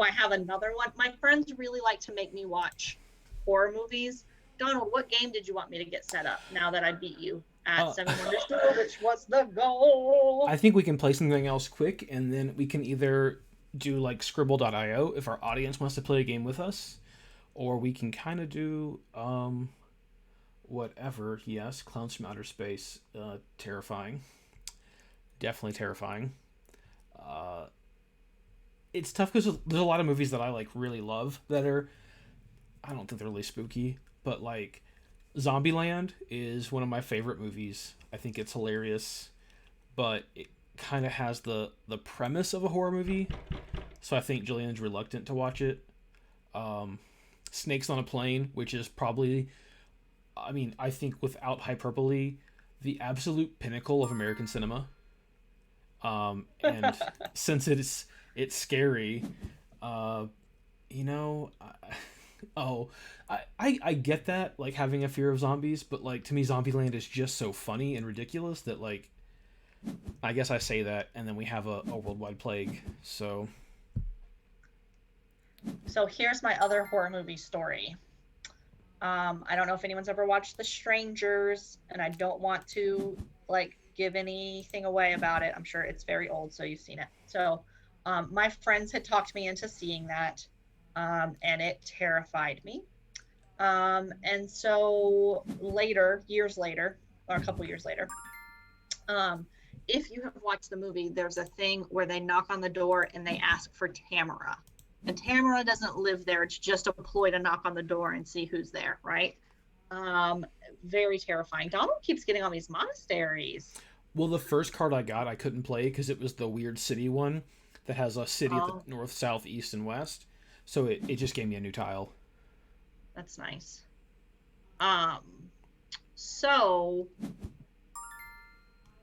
I have another one. My friends really like to make me watch horror movies. Donald, what game did you want me to get set up now that I beat you at Uh, Seven Wonders Duel, which was the goal? I think we can play something else quick, and then we can either do like Scribble.io if our audience wants to play a game with us, or we can kind of do whatever. Yes, Clowns from Outer Space, terrifying, definitely terrifying. Uh, it's tough because there's a lot of movies that I like really love that are, I don't think they're really spooky, but like Zombieland is one of my favorite movies. I think it's hilarious, but it kind of has the premise of a horror movie, so I think Jillian's reluctant to watch it. Um, Snakes on a Plane, which is probably, I mean, I think without hyperbole, the absolute pinnacle of American cinema. And since it's scary, uh, you know, oh, I get that, like having a fear of zombies, but like to me, Zombieland is just so funny and ridiculous that like I guess I say that, and then we have a worldwide plague. So So here's my other horror movie story. I don't know if anyone's ever watched The Strangers, and I don't want to like give anything away about it. I'm sure it's very old, so you've seen it. So, my friends had talked me into seeing that, and it terrified me. And so later, years later, or a couple years later, um, if you have watched the movie, there's a thing where they knock on the door and they ask for Tamara. And Tamara doesn't live there. It's just a ploy to knock on the door and see who's there, right? Um, Very terrifying. Donald keeps getting on these monasteries. well, the first card I got I couldn't play because it was the weird city one that has a city at the Oh, north, south, east, and west. So it just gave me a new tile. that's nice. Um, so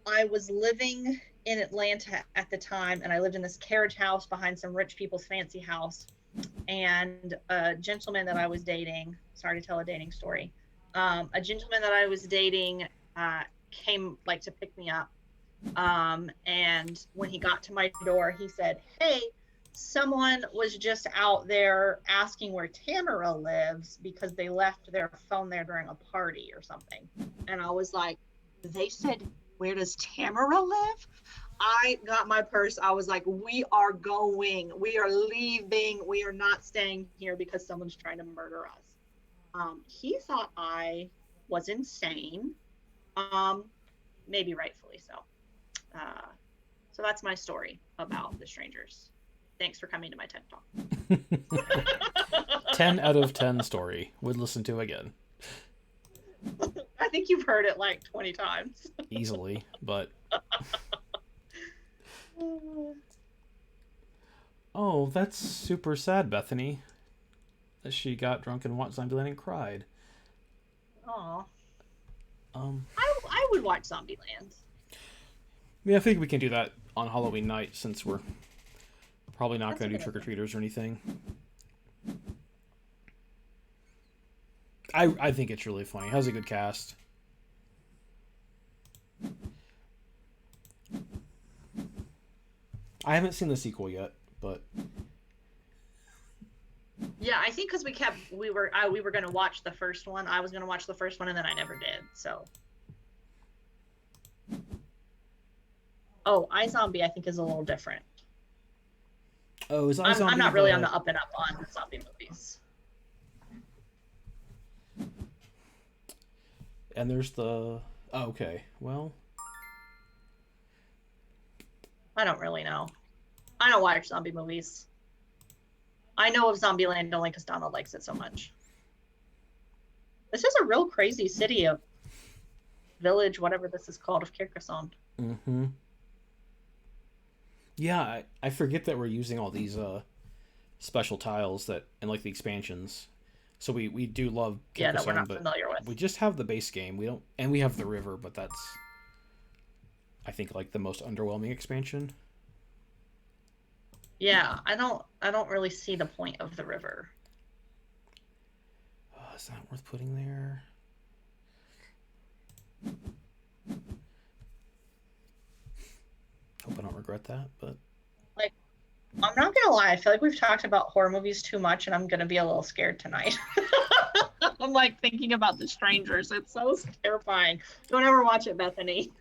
I was living in Atlanta at the time, and I lived in this carriage house behind some rich people's fancy house. And a gentleman that I was dating, sorry to tell a dating story, a gentleman that I was dating came like to pick me up. And when he got to my door, he said, "Hey, someone was just out there asking where Tamara lives because they left their phone there during a party or something." And I was like, "They said, where does Tamara live?" I got my purse. I was like, "We are going. We are leaving. We are not staying here because someone's trying to murder us." He thought I was insane. Um, Maybe rightfully so. Uh, so that's my story about The Strangers. Thanks for coming to my TED Talk. 10 out of 10 story. Would listen to again. I think you've heard it like 20 times. Easily, but oh, that's super sad, Bethany. That she got drunk and watched Zombieland and cried. Aw. Um, I would watch Zombieland. yeah, I think we can do that on Halloween night since we're probably not That's going a to do good trick or idea. treaters or anything. I think it's really funny. It has a good cast. I haven't seen the sequel yet, but Yeah, I think because we were going to watch the first one. I was going to watch the first one, and then I never did. So, iZombie I think is a little different. oh, is I'm iZombie not really on the? the up and up on zombie movies. And there's the. Oh, okay, well, I don't really know. I don't watch zombie movies. I know of Zombieland only because Donald likes it so much. This is a real crazy city of village, whatever this is called, of Carcassonne. mm-hmm. Yeah, I forget that we're using all these special tiles that and like the expansions. So we do love Yeah, that we're Carcassonne, not but familiar with. we just have the base game. We don't, and we have the river, but that's I think like the most underwhelming expansion. Yeah, I don't really see the point of the river. Is that worth putting there? Hope I don't regret regret that, but Like, I'm not gonna lie, I feel like we've talked about horror movies too much, and I'm gonna be a little scared tonight. I'm like thinking about The Strangers. It's so terrifying. Don't ever watch it, Bethany.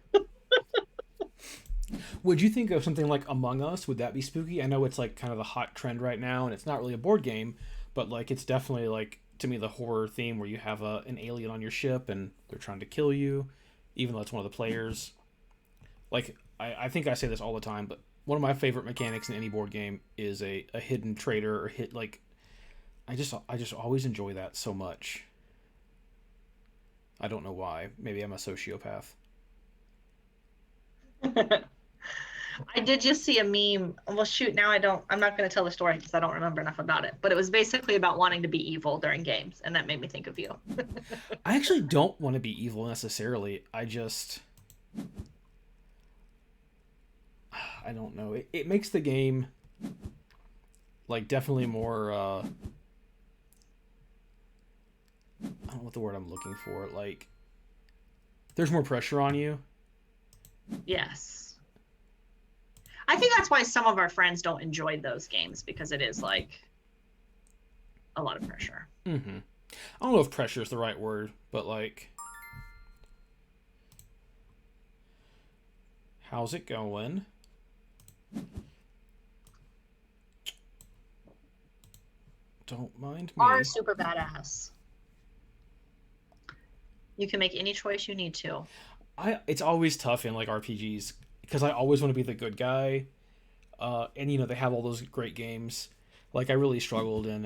would you think of something like Among Us? Would that be spooky? I know it's like kind of the hot trend right now, and it's not really a board game, but like it's definitely like to me the horror theme where you have an alien on your ship and they're trying to kill you, even though it's one of the players. Like I think I say this all the time, but one of my favorite mechanics in any board game is a hidden traitor or hit like I just always enjoy that so much. I don't know why. Maybe I'm a sociopath. I did just see a meme. Well, shoot, now I'm not going to tell the story because I don't remember enough about it. But it was basically about wanting to be evil during games, and that made me think of you. I actually don't want to be evil necessarily. I don't know. It makes the game like definitely more I don't know what the word I'm looking for. Like there's more pressure on you. Yes. I think that's why some of our friends don't enjoy those games because it is like a lot of pressure. Mm-hmm. I don't know if pressure is the right word, but like, how's it going? Don't mind me. Are super badass. You can make any choice you need to. It's always tough in like RPGs because I always want to be the good guy, and you know they have all those great games. Like I really struggled in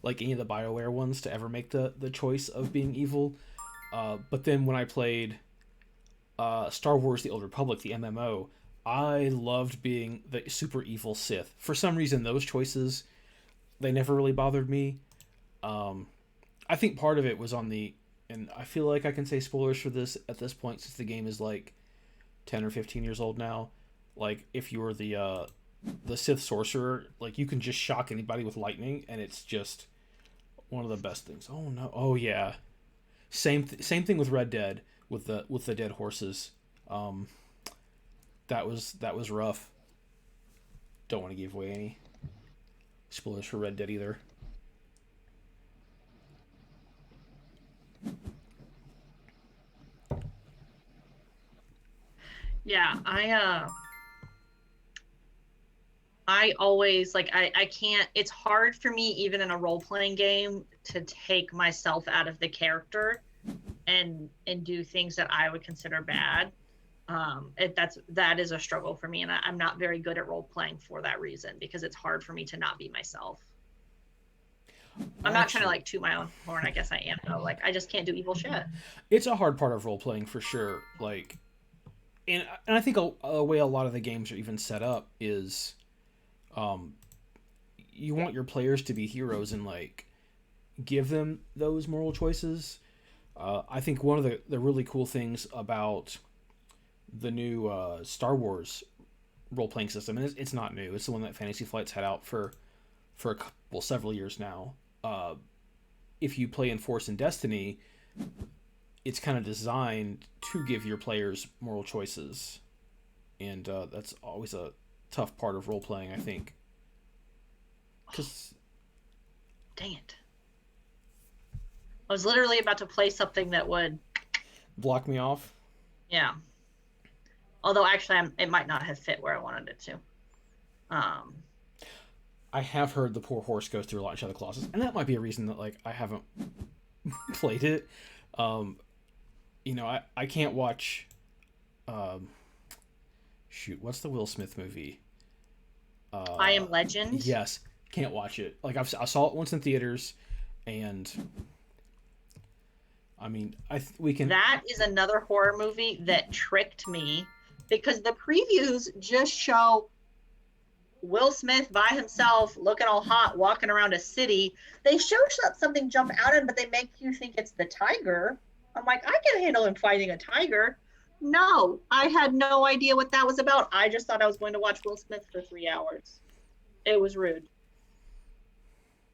like any of the BioWare ones to ever make the choice of being evil. But then when I played Star Wars: The Old Republic, the MMO, I loved being the super evil Sith. For some reason, those choices they never really bothered me. I think part of it was on the, and I feel like I can say spoilers for this at this point since the game is like 10 or 15 years old now. Like if you're the Sith sorcerer, like you can just shock anybody with lightning, and it's just one of the best things. Oh no! Oh yeah, same thing with Red Dead with the dead horses. That was rough. Don't want to give away any spoilers for Red Dead either. Yeah, I always like I can't, it's hard for me even in a role-playing game to take myself out of the character and do things that I would consider bad. That is a struggle for me, and I'm not very good at role-playing for that reason because it's hard for me to not be myself. I'm not trying to like toot my own horn. I guess I am though. Like I just can't do evil shit. It's a hard part of role playing for sure. Like, and I think a way a lot of the games are even set up is, um, you want your players to be heroes and like give them those moral choices. I think one of the really cool things about the new Star Wars role playing system, and it's not new. It's the one that Fantasy Flight's had out for several years now. If you play in Force and Destiny, it's kind of designed to give your players moral choices, and that's always a tough part of role playing, I think. Because Dang it! I was literally about to play something that would, block me off. yeah. Although actually, it might not have fit where I wanted it to. Um, I have heard the poor horse goes through a lot of shadow clauses, and that might be a reason that like I haven't played it. I can't watch. Um, shoot, what's the Will Smith movie? I Am Legend. Yes, can't watch it. Like I saw it once in theaters, and I mean, we can. That is another horror movie that tricked me because the previews just show Will Smith by himself looking all hot walking around a city. They show something jump out at him, but they make you think it's the tiger. I'm like, I can handle him fighting a tiger. No, I had no idea what that was about. I just thought I was going to watch Will Smith for 3 hours. It was rude.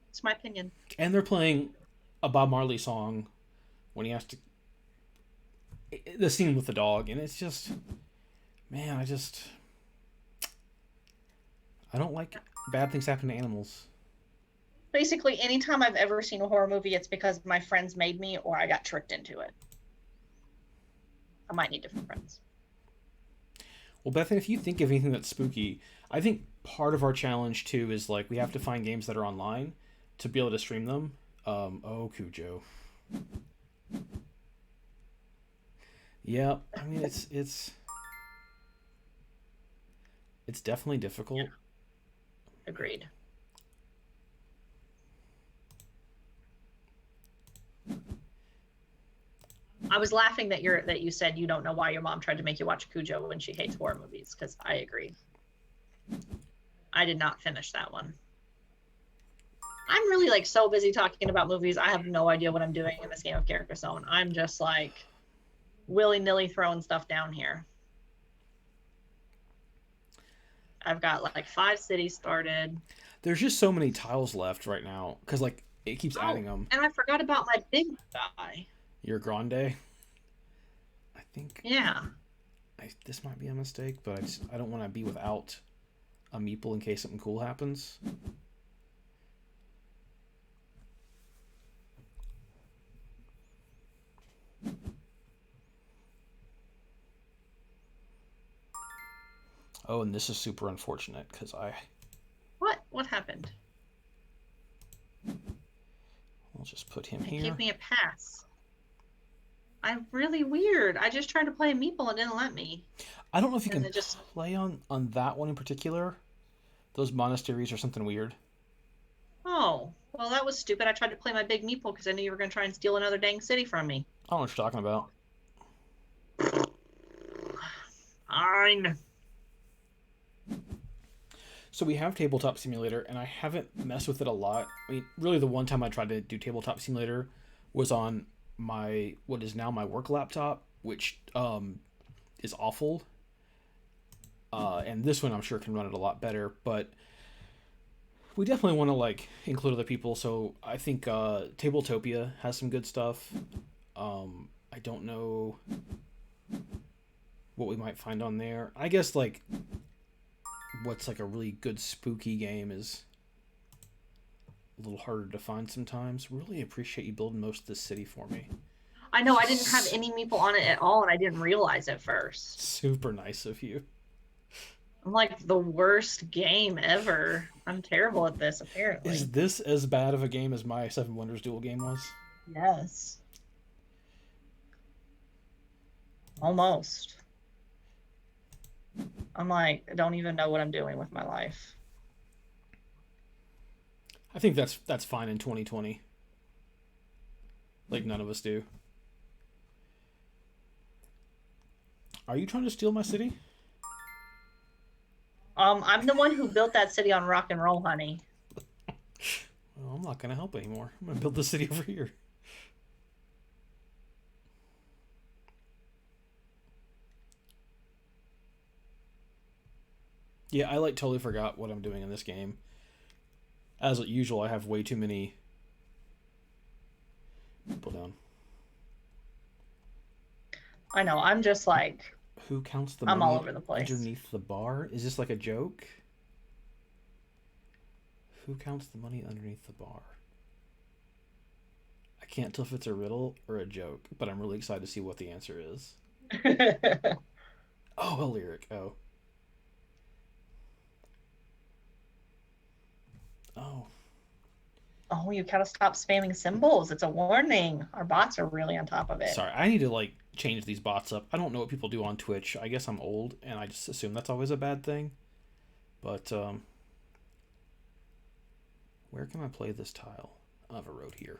It's my opinion. And they're playing a Bob Marley song when he has to. The scene with the dog, and it's just, Man, I don't like bad things happen to animals. Basically, anytime I've ever seen a horror movie, it's because my friends made me or I got tricked into it. I might need different friends. Well, Bethany, if you think of anything that's spooky, I think part of our challenge too is like we have to find games that are online to be able to stream them. Oh, Cujo. Yeah, I mean it's definitely Yeah, difficult. agreed. I was laughing that you said you don't know why your mom tried to make you watch Cujo when she hates horror movies, because I agree. I did not finish that one. I'm really like so busy talking about movies. I have no idea what I'm doing in this game of Character Zone. I'm just like willy-nilly throwing stuff down here. I've got like 5 cities started. There's just so many tiles left right now because like it keeps adding Oh, them. and I forgot about my big guy. Your Grande. I think Yeah. this might be a mistake, but I don't want to be without a meeple in case something cool happens. Oh, and this is super unfortunate because What happened? I'll just put him It here. gave me a pass. I'm really weird. I just tried to play a meeple and didn't let me. I don't know if you And can it just play on that one in particular. Those monasteries are something weird. Oh, well, that was stupid. I tried to play my big meeple because I knew you were going to try and steal another dang city from me. I don't know what you're talking about. Fine. So we have Tabletop Simulator, and I haven't messed with it a lot. I mean, really, the one time I tried to do Tabletop Simulator was on my what is now my work laptop, which is awful. And this one I'm sure can run it a lot better, but we definitely want to like include other people. So I think Tabletopia has some good stuff. I don't know what we might find on there. I guess like what's like a really good spooky game is a little harder to find sometimes. Really appreciate you building most of this city for me. I know I didn't have any meeple on it at all, and I didn't realize at first. Super nice of you. I'm like the worst game ever. I'm terrible at this, Is apparently. this as bad of a game as my Seven Wonders Duel game was? Yes. Almost. I'm like, I don't even know what I'm doing with my life. I think that's fine in 2020. Like none of us do. Are you trying to steal my city? I'm the one who built that city on rock and roll, honey. Well, I'm not gonna help anymore. I'm gonna build the city over here. Yeah, I like totally forgot what I'm doing in this game. As usual, I have way too many people down. I know, I'm just like, Who counts the I'm all money over the place. underneath the bar? Is this like a joke? Who counts the money underneath the bar? I can't tell if it's a riddle or a joke, but I'm really excited to see what the answer is. Oh, a lyric. Oh. Oh. Oh, you gotta stop spamming symbols. It's a warning. Our bots are really on top of it. Sorry, I need to like change these bots up. I don't know what people do on Twitch. I guess I'm old and I just assume that's always a bad thing. But where can I play this tile? I have a road here.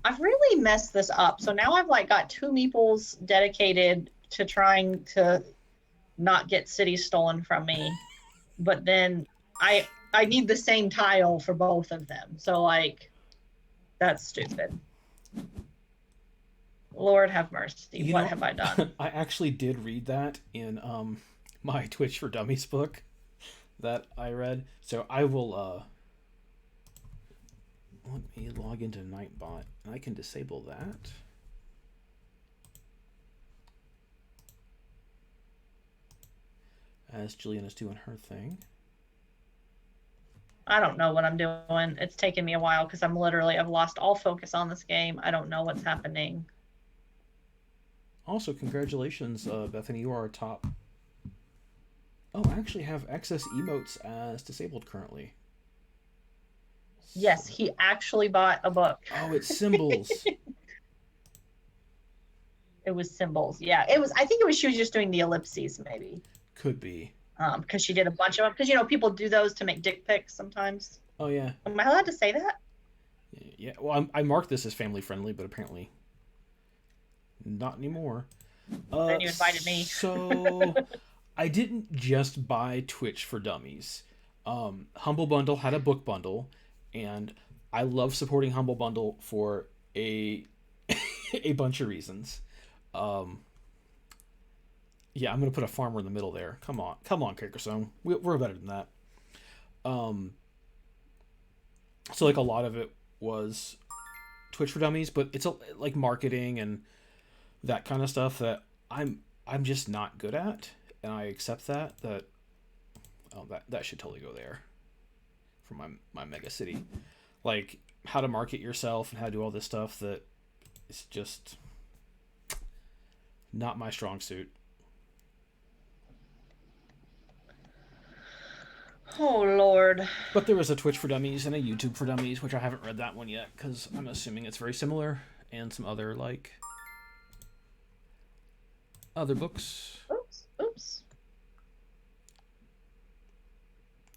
I've really messed this up. So now I've like got 2 meeples dedicated to trying to not get cities stolen from me. But then I need the same tile for both of them. So like that's stupid. Lord have mercy. You What know, have I done? I actually did read that in my Twitch for Dummies book that I read. So I will let me log into Nightbot and I can disable that. as Jillian is doing her thing. I don't know what I'm doing. It's taken me a while because I've lost all focus on this game. I don't know what's happening. Also, congratulations, Bethany. You are top. Oh, I actually have excess emotes as disabled currently. Yes, he actually bought a book. Oh, it's symbols. It was symbols. Yeah, it was. I think it was. She was just doing the ellipses, maybe. Could be. Because she did a bunch of them. Because people do those to make dick pics sometimes. Oh yeah. Am I allowed to say that? Yeah. Well, I marked this as family friendly, but apparently not anymore. Then you invited me. So I didn't just buy Twitch for Dummies. Humble Bundle had a book bundle, and I love supporting Humble Bundle for a a bunch of reasons. Yeah, I'm gonna put a farmer in the middle there. Come on, Carcassonne. We're better than that. So like a lot of it was Twitch for Dummies, but it's like marketing and that kind of stuff that I'm just not good at, and I accept that. That should totally go there for my mega city, like how to market yourself and how to do all this stuff that is just not my strong suit. Oh Lord. But there is a Twitch for Dummies and a YouTube for Dummies, which I haven't read that one yet because I'm assuming it's very similar, and some other like other books. Oops.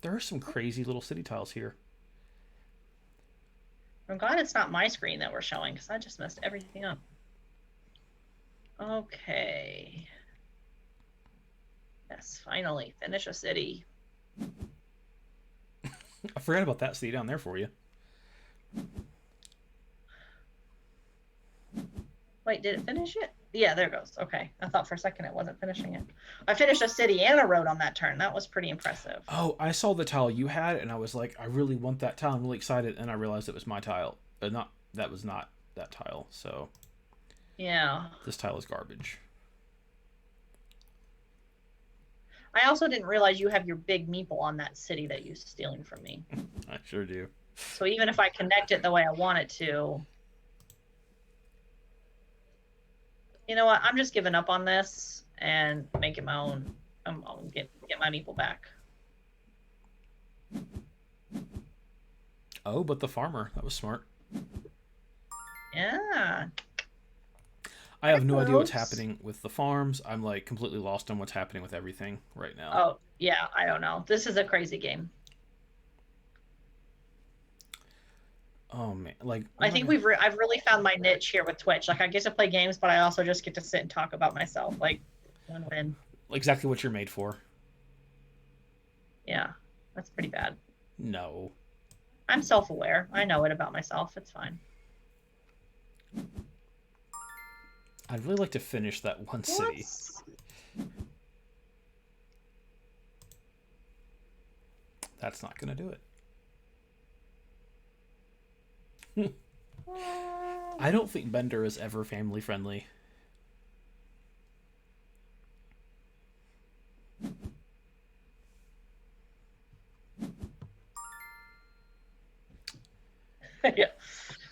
There are some crazy little city tiles here. I'm glad it's not my screen that we're showing because I just messed everything up. Okay. Yes, finally. Finish a city. I forgot about that city down there for you. Wait, did it finish it? Yeah, there it goes. Okay. I thought for a second it wasn't finishing it. I finished a city and a road on that turn. That was pretty impressive. Oh, I saw the tile you had, and I was like, I really want that tile. I'm really excited, and I realized it was my tile. That was not that tile. So yeah, this tile is garbage. I also didn't realize you have your big meeple on that city that you're stealing from me. I sure do. So even if I connect it the way I want it to, you know what? I'm just giving up on this and making my own. I'll get my meeple back. Oh, but the farmer. That was smart. Yeah. I have no idea what's happening with the farms. I'm like completely lost on what's happening with everything right now. Oh, yeah. I don't know. This is a crazy game. Oh man, like I think I've really found my niche here with Twitch. Like I get to play games, but I also just get to sit and talk about myself. Like win-win. Exactly what you're made for. Yeah, that's pretty bad. No. I'm self-aware. I know it about myself. It's fine. I'd really like to finish that one city. That's not going to do it. I don't think Bender is ever family friendly.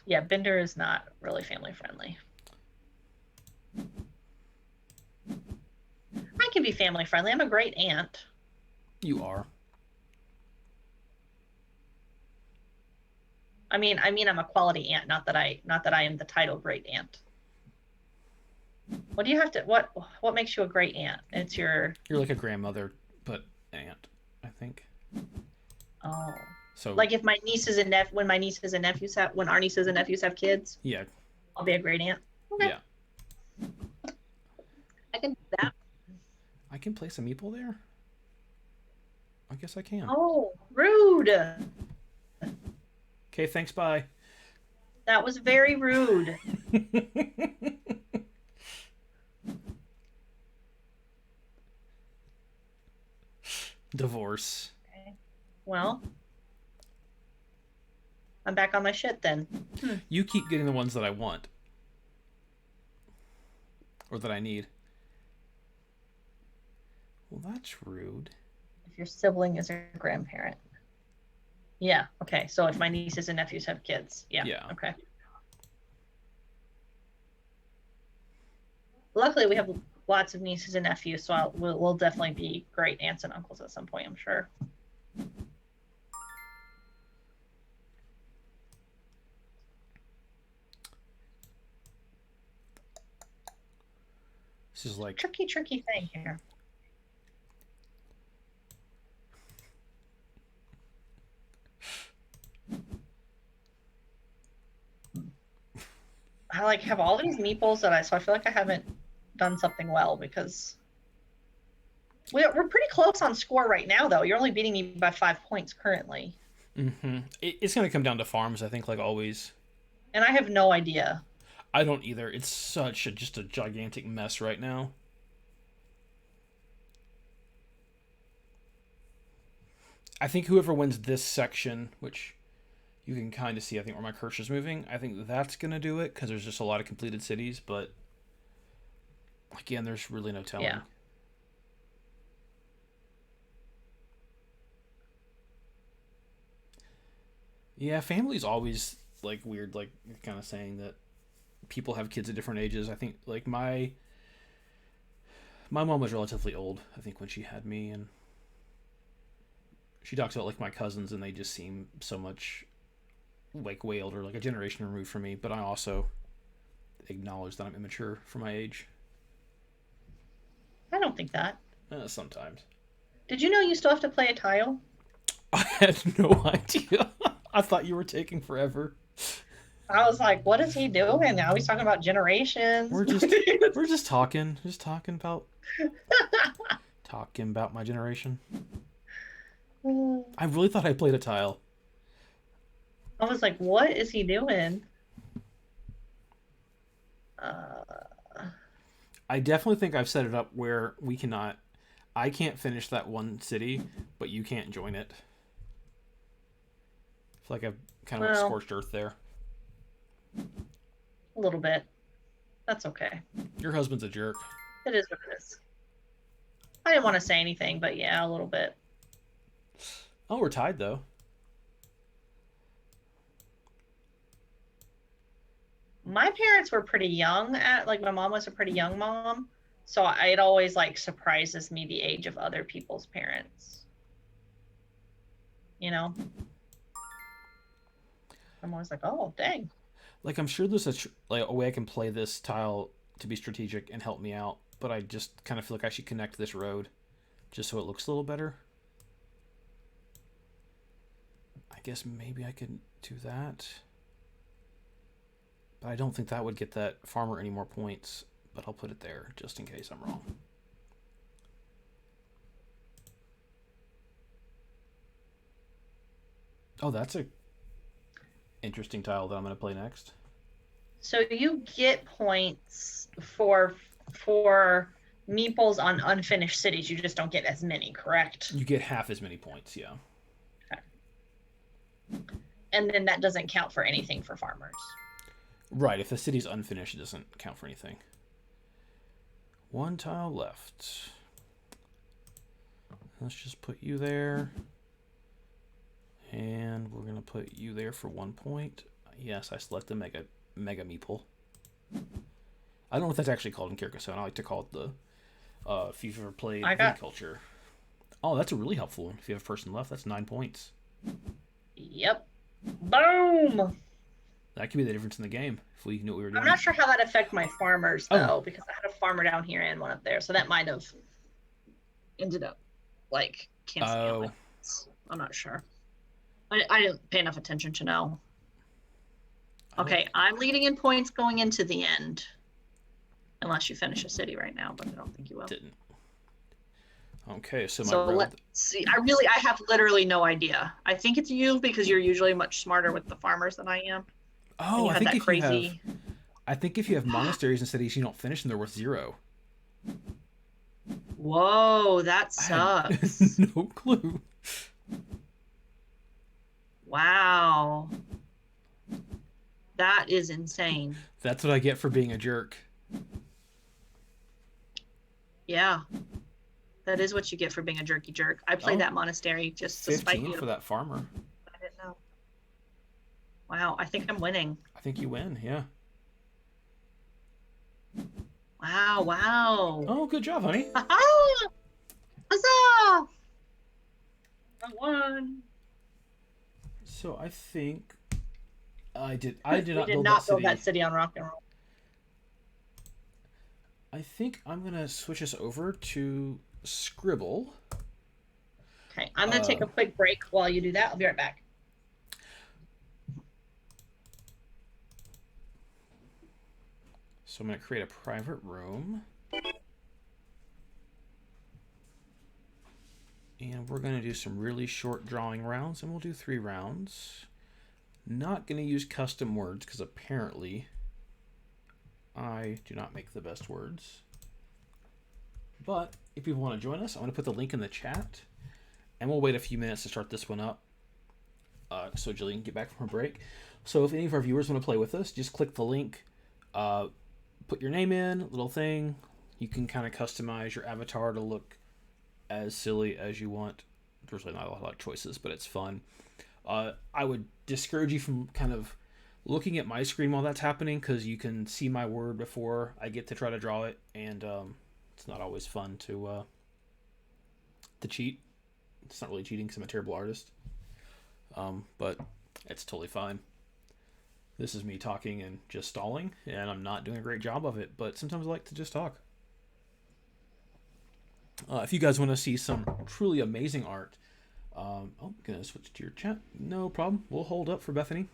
Yeah, Bender is not really family friendly. I can be family friendly. I'm a great aunt. You are. I mean I'm a quality aunt, not that I am the title great aunt. What do you have to what makes you a great aunt? It's You're like a grandmother, but aunt, I think. Oh. So like if my nieces and when our nieces and nephews have kids. Yeah. I'll be a great aunt. Okay. Yeah. I can do that. I can place a meeple there? I guess I can. Oh, rude. Okay, thanks, bye. That was very rude. Divorce. Okay. Well, I'm back on my shit then. You keep getting the ones that I want. Or that I need. Well, that's rude. If your sibling is a grandparent. Yeah, okay. So if my nieces and nephews have kids. Yeah. Yeah. Okay. Luckily, we have lots of nieces and nephews, so we'll definitely be great aunts and uncles at some point, I'm sure. This is like tricky thing here. I like have all these meeples so I feel like I haven't done something well because we're pretty close on score right now though. You're only beating me by 5 points currently. It's going to come down to farms, I think, like always. And I have no idea. I don't either. It's just a gigantic mess right now. I think whoever wins this section, which you can kind of see, I think, where my cursor's moving, I think that's going to do it because there's just a lot of completed cities, but again, there's really no telling. Yeah. Yeah, family's always like weird, like kind of saying that people have kids at different ages. I think like my mom was relatively old, I think, when she had me, and she talks about like my cousins and they just seem so much like way older, like a generation removed from me, but I also acknowledge that I'm immature for my age. I don't think that. Sometimes. Did you know you still have to play a tile? I had no idea. I thought you were taking forever. I was like, what is he doing? Now he's talking about generations. We're just talking about talking about my generation. I really thought I played a tile. I was like, what is he doing? I definitely think I've set it up where I can't finish that one city, but you can't join it. I feel like I've kind of went scorched earth there. A little bit. That's okay. Your husband's a jerk. It is what it is. I didn't want to say anything, but yeah, a little bit. Oh, we're tied though. My parents were pretty young my mom was a pretty young mom, so it always like surprises me the age of other people's parents. You know? I'm always like, oh, dang. Like, I'm sure there's a way I can play this tile to be strategic and help me out, but I just kind of feel like I should connect this road just so it looks a little better. I guess maybe I could do that. But I don't think that would get that farmer any more points, but I'll put it there just in case I'm wrong. Oh, that's a interesting tile that I'm going to play next. So you get points for meeples on unfinished cities. You just don't get as many, correct? You get half as many points, yeah. Okay. And then that doesn't count for anything for farmers. Right, if the city's unfinished, it doesn't count for anything. One tile left. Let's just put you there. And we're going to put you there for 1 point. Yes, I select the mega meeple. I don't know if that's actually called in Carcassonne. I like to call it the if you've ever played Culture. Oh, that's a really helpful one. If you have a person left, that's 9 points. Yep. Boom! That could be the difference in the game if we knew what we were doing. I'm not sure how that affected my farmers, though, because I had a farmer down here and one up there, so that might have ended up, like, canceling out. I'm not sure. I didn't pay enough attention to know. Okay, I'm leading in points going into the end. Unless you finish a city right now, but I don't think you will. Didn't. Okay, so let's see. I have literally no idea. I think it's you because you're usually much smarter with the farmers than I am. Oh, I think if you have monasteries and cities you don't finish them, they're worth 0. Whoa, that sucks. No clue. Wow. That is insane. That's what I get for being a jerk. Yeah. That is what you get for being a jerky jerk. I played that monastery just to spite 15 you. for that farmer. I didn't know. Wow, I think I'm winning. I think you win, yeah. Wow, wow. Oh, good job, honey. Huzzah! I won. So I think I did We not did build not that build city. that city on rock and roll. I think I'm gonna switch us over to Scribble. Okay, I'm gonna take a quick break while you do that. I'll be right back. So I'm gonna create a private room. And we're gonna do some really short drawing rounds, and we'll do 3 rounds. Not gonna use custom words because apparently I do not make the best words. But if people want to join us, I'm going to put the link in the chat. And we'll wait a few minutes to start this one up. So Jillian can get back from her break. So if any of our viewers want to play with us, just click the link. Put your name in, little thing. You can kind of customize your avatar to look as silly as you want. There's really not a lot of choices, but it's fun. I would discourage you from kind of looking at my screen while that's happening, because you can see my word before I get to try to draw it, and it's not always fun to cheat. It's not really cheating because I'm a terrible artist, but it's totally fine. This is me talking and just stalling, and I'm not doing a great job of it, but sometimes I like to just talk. If you guys want to see some truly amazing art, I'm gonna switch to your chat. No problem. We'll hold up for Bethany.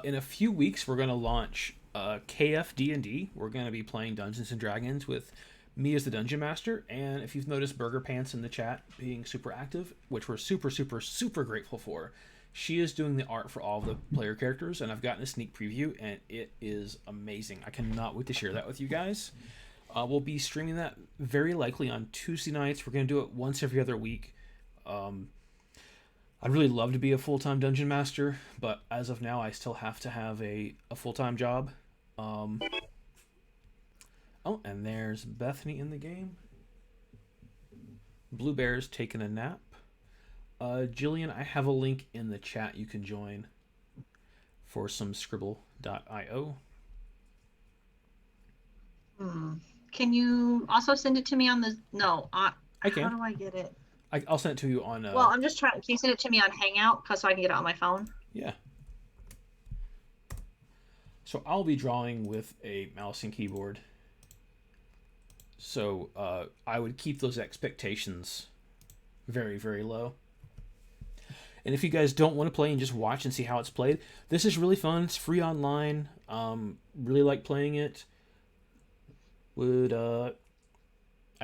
In a few weeks, we're going to launch KFD&D. We're going to be playing Dungeons & Dragons with me as the Dungeon Master. And if you've noticed Burger Pants in the chat being super active, which we're super, super, super grateful for, she is doing the art for all of the player characters. And I've gotten a sneak preview, and it is amazing. I cannot wait to share that with you guys. We'll be streaming that very likely on Tuesday nights. We're going to do it once every other week. I'd really love to be a full-time dungeon master, but as of now, I still have to have a full-time job. Oh, and there's Bethany in the game. Blue Bear's taking a nap. Jillian, I have a link in the chat you can join for some scribble.io. Can you also send it to me on the... No, I can. How do I get it? I'll send it to you on... Well, I'm just trying... Can you send it to me on Hangout so I can get it on my phone? Yeah. So I'll be drawing with a mouse and keyboard. So I would keep those expectations very, very low. And if you guys don't want to play and just watch and see how it's played, this is really fun. It's free online. Really like playing it. I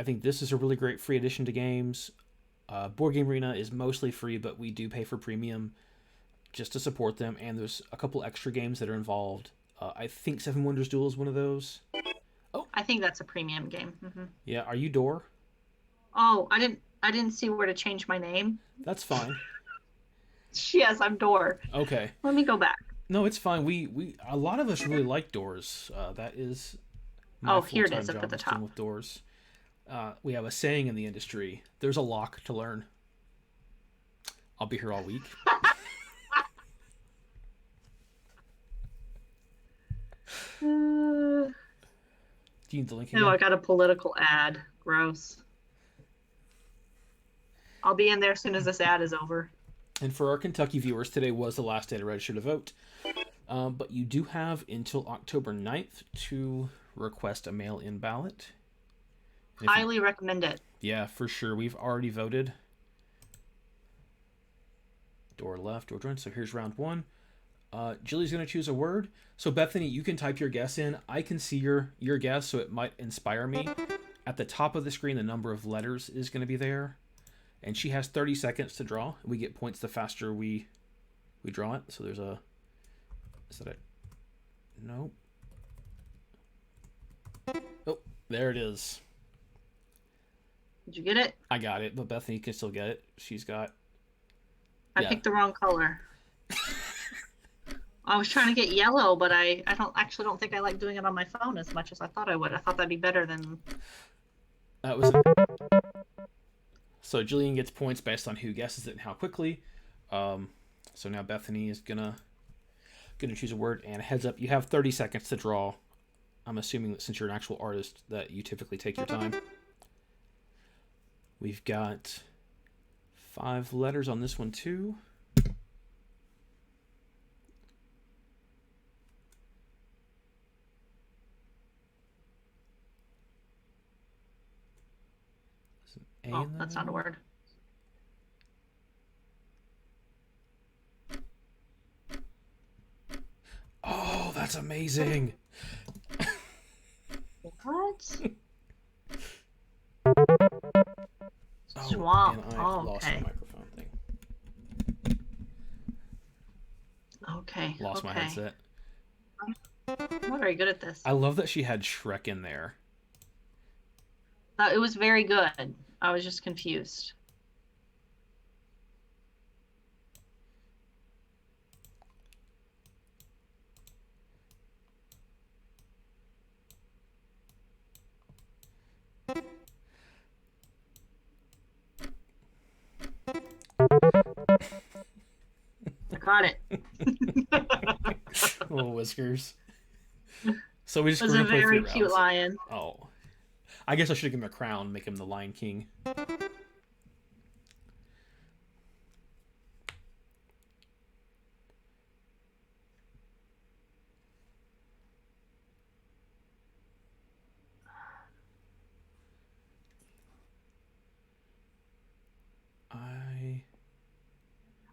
think this is a really great free addition to games. Board Game Arena is mostly free, but we do pay for premium just to support them. And there's a couple extra games that are involved. I think Seven Wonders Duel is one of those. Oh, I think that's a premium game. Mm-hmm. Yeah, are you Door? Oh, I didn't see where to change my name. That's fine. Yes, I'm Door. Okay. Let me go back. No, it's fine. We a lot of us really like Doors. That is my here it is up at the top. With Doors. We have a saying in the industry: "There's a lock to learn." I'll be here all week. Do you need the link again? No, I got a political ad. Gross. I'll be in there as soon as this ad is over. And for our Kentucky viewers, today was the last day to register to vote. But you do have until October 9th to request a mail-in ballot. Highly recommend it. Yeah, for sure. We've already voted. Door left, door joined. So here's round one. Jilly's going to choose a word. So Bethany, you can type your guess in. I can see your guess, so it might inspire me. At the top of the screen, the number of letters is going to be there. And she has 30 seconds to draw. We get points the faster we draw it. So there's a... Is that it? Nope. Oh, there it is. Did you get it? I got it, but Bethany can still get it. She's got... I picked the wrong color. I was trying to get yellow, but I don't think I like doing it on my phone as much as I thought I would. I thought that'd be better than... That was so Jillian gets points based on who guesses it and how quickly. Um, so now Bethany is gonna choose a word, and heads up, you have 30 seconds to draw. I'm assuming that since you're an actual artist, that you typically take your time. We've got 5 letters on this one too. Oh, that's not a word. Oh, that's amazing. What? Oh, Swamp. and I Oh, lost okay. the microphone thing. Okay. Lost my headset. I'm not very good at this. I love that she had Shrek in there. It was very good. I was just confused. I caught it. Little whiskers. So we just It was we're a gonna play 3 very rounds. cute lion. Oh, I guess I should give him a crown, make him the Lion King.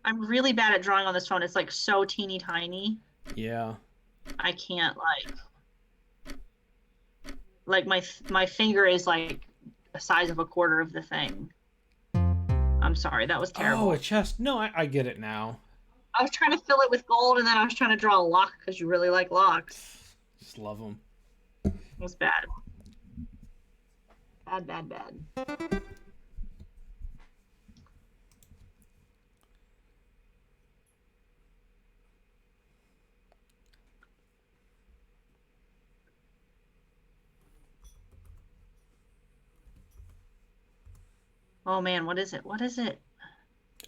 I'm really bad at drawing on this phone. It's like so teeny tiny. Yeah. I can't like my finger is like the size of a quarter of the thing. I'm sorry, that was terrible. Oh, a chest. No, I get it now. I was trying to fill it with gold, and then I was trying to draw a lock because you really like locks. Just love them. It was bad. Bad, bad, bad. Oh man, what is it? What is it?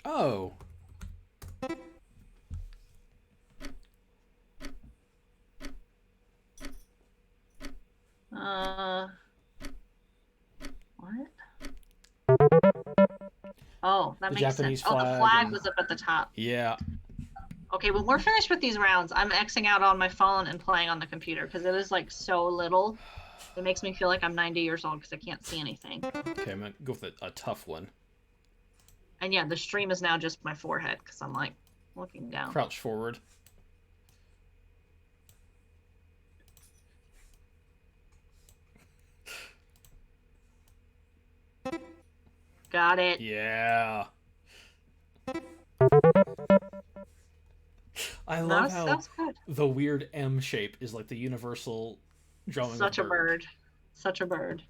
Oh. What? Oh, that The makes Japanese sense. Oh, the flag flag and- was up at the top. Yeah. Okay, when we're finished with these rounds, I'm Xing out on my phone and playing on the computer because it is like so little. It makes me feel like I'm 90 years old because I can't see anything. Okay, I'm gonna go with a tough one. And yeah, the stream is now just my forehead because I'm like looking down. Crouch forward. Got it. Yeah. I love That's, how that's good. the weird M shape is like the universal drawing Such of a bird. Such a bird.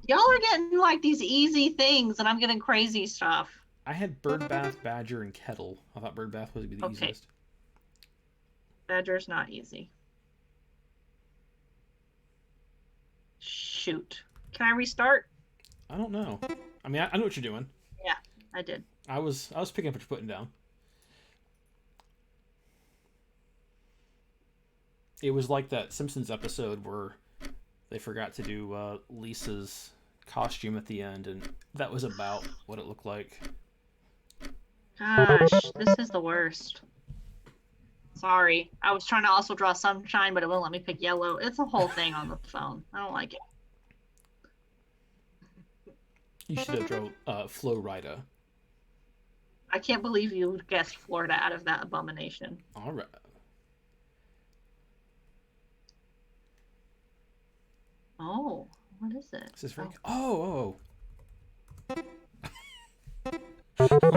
Y'all are getting like these easy things, and I'm getting crazy stuff. I had bird bath, badger, and kettle. I thought bird bath would be the easiest. Badger's not easy. Shoot. Can I restart? I don't know. I mean, I know what you're doing. Yeah, I did. I was picking up what you're putting down. It was like that Simpsons episode where they forgot to do Lisa's costume at the end, and that was about what it looked like. Gosh, this is the worst. Sorry. I was trying to also draw sunshine, but it won't let me pick yellow. It's a whole thing on the phone. I don't like it. You should have drawn Flo Rida. I can't believe you guessed Florida out of that abomination. All right. Oh, what is it? This is very. Oh.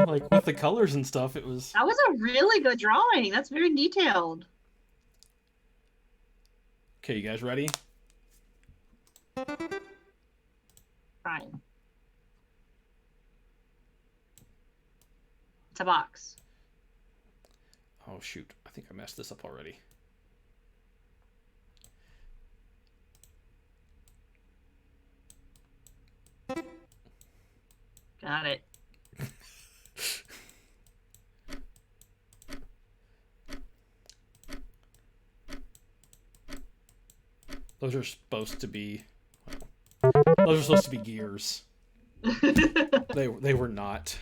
Like with the colors and stuff, it was. That was a really good drawing. That's very detailed. Okay, you guys ready? Fine. It's a box. Oh shoot! I think I messed this up already. Got it. Those are supposed to be. Those are supposed to be gears. They were not.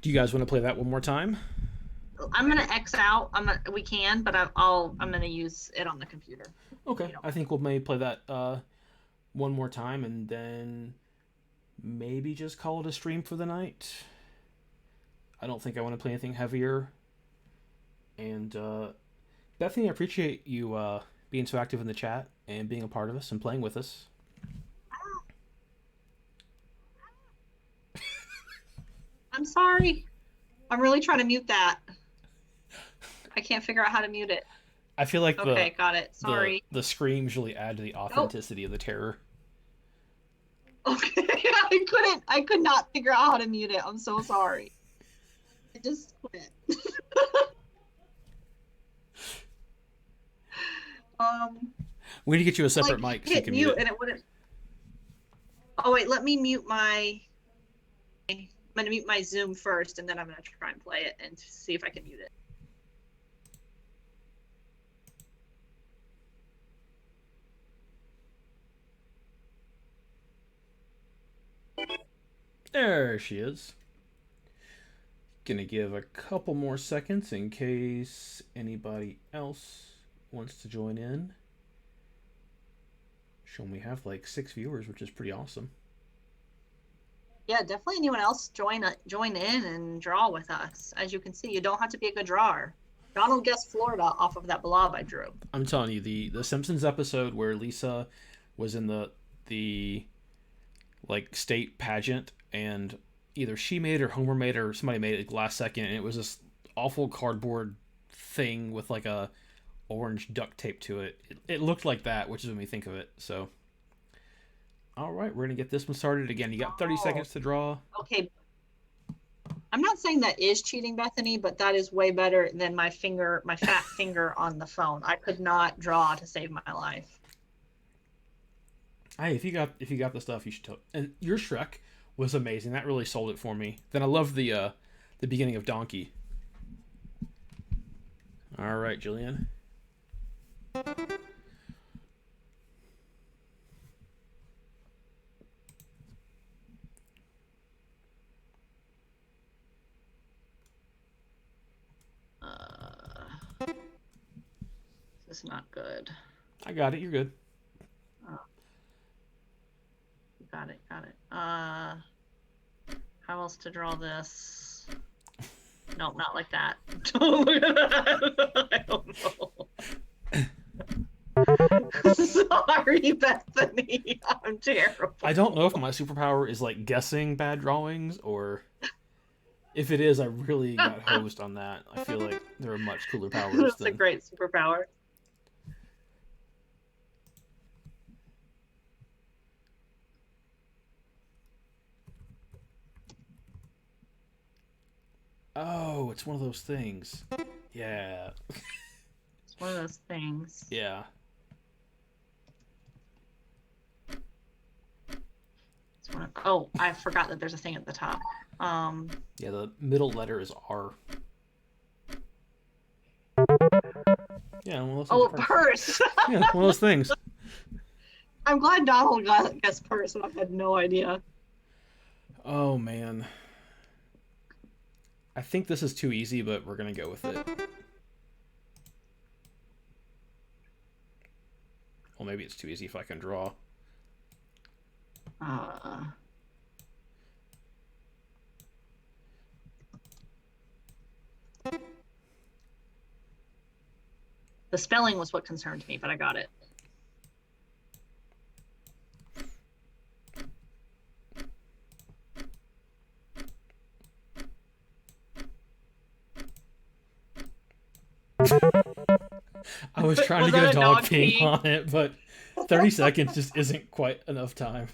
Do you guys want to play that one more time? I'm gonna X out. We can, but I'm gonna use it on the computer. Okay, I think we'll maybe play that one more time and then maybe just call it a stream for the night. I don't think I want to play anything heavier. And Bethany, I appreciate you being so active in the chat and being a part of us and playing with us. I'm sorry. I'm really trying to mute that. I can't figure out how to mute it. I feel like okay, got it. Sorry. The screams really add to the authenticity of the terror. Okay, I could not figure out how to mute it. I'm so sorry. I just quit. We need to get you a separate mic so you can mute it. And it wouldn't. Oh wait, let me mute my. I'm gonna mute my Zoom first, and then I'm gonna try and play it and see if I can mute it. There she is. Gonna give a couple more seconds in case anybody else wants to join in. Showing we have like 6 viewers, which is pretty awesome. Yeah, definitely anyone else join in and draw with us. As you can see, you don't have to be a good drawer. Donald guessed Florida off of that blob I drew. I'm telling you, the Simpsons episode where Lisa was in the like state pageant and either she made it or Homer made it or somebody made it last second, and it was this awful cardboard thing with like a orange duct tape to it. It looked like that, which is when we think of it. So all right, we're gonna get this one started again. You got 30 seconds to draw. Okay. I'm not saying that is cheating, Bethany, but that is way better than my fat finger on the phone. I could not draw to save my life. Hey, if you got the stuff, you should tell. And your Shrek was amazing. That really sold it for me. Then I love the beginning of Donkey. All right, Jillian. This is not good. I got it. You're good. Got it. How else to draw this? Nope, not like that. Don't look at that. I don't know. Sorry, Bethany. I'm terrible. I don't know if my superpower is like guessing bad drawings or if it is, I really got hosed on that. I feel like there are much cooler powers. That's a great superpower. Oh, it's one of those things. Yeah. It's one of those things. Yeah. Oh, I forgot that there's a thing at the top. Yeah, the middle letter is R. Yeah, one of those things. Purse. Yeah, one of those things. I'm glad Donald guessed purse, and I had no idea. Oh man. I think this is too easy, but we're gonna go with it. Well, maybe it's too easy if I can draw. The spelling was what concerned me, but I got it. I was trying to get a dog peeing on it, but 30 seconds just isn't quite enough time.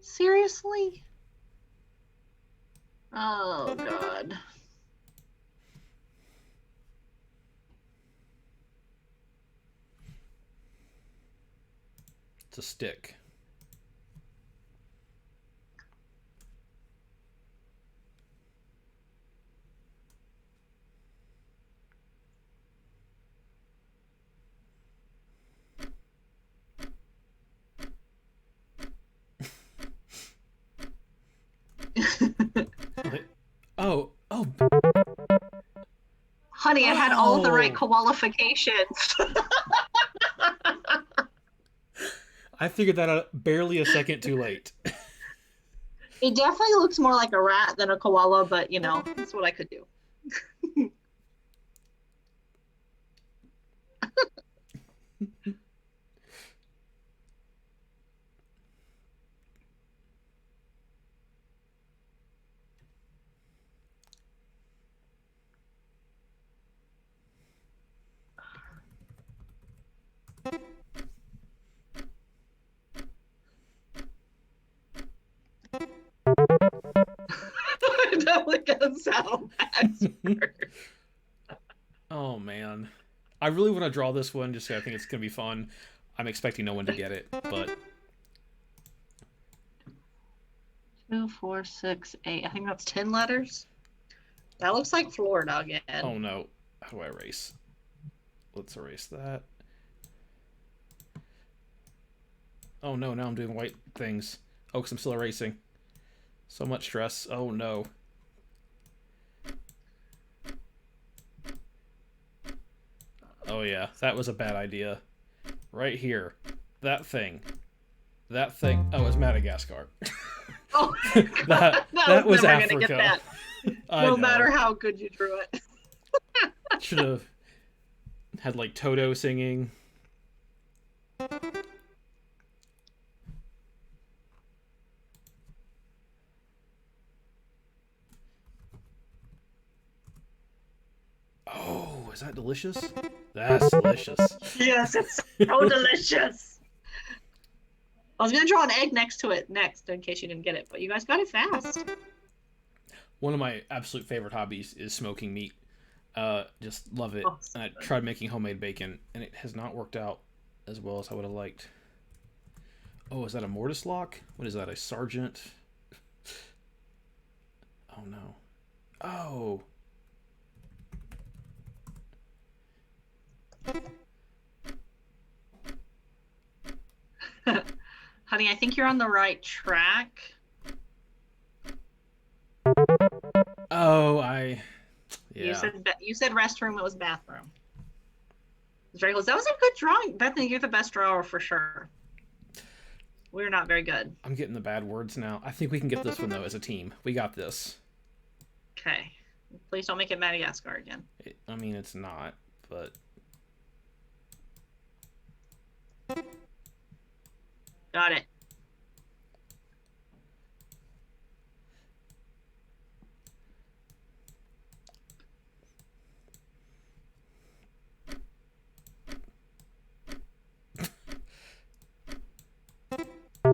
Seriously? Oh, God. It's a stick. Oh, oh, Honey, I had all of the right oh! qualifications. I figured that out barely a second too late. It definitely looks more like a rat than a koala, but you know, that's what I could do. It definitely doesn't sound bad. Oh man, I really want to draw this one. Just 'cause I think it's gonna be fun. I'm expecting no one to get it, but 2, 4, 6, 8. I think that's 10 letters. That looks like Florida again. oh no, how do I erase? Let's erase that. Oh no, now I'm doing white things. Oh, because I'm still erasing. So much stress. Oh no. Oh yeah, that was a bad idea. Right here. That thing. That thing. Oh, it's Madagascar. Oh, that was never Africa. gonna get that. No matter how good you drew it. Should have had like Toto singing. Oh, is that delicious? That's delicious. Yes, it's so delicious. I was gonna draw an egg next to it next in case you didn't get it, but you guys got it fast. One of my absolute favorite hobbies is smoking meat. Just love it. Oh, so And I good. tried making homemade bacon, and it has not worked out as well as I would have liked. Oh, is that a mortise lock? What is that? A sergeant? Oh no. Oh. Honey, I think you're on the right track. Oh, You yeah. said restroom, it was bathroom. It's very close. That was a good drawing. Bethany, you're the best drawer for sure. We're not very good. I'm getting the bad words now. I think we can get this one though as a team. We got this. Okay. Please don't make it Madagascar again. I mean, it's not, but Got it.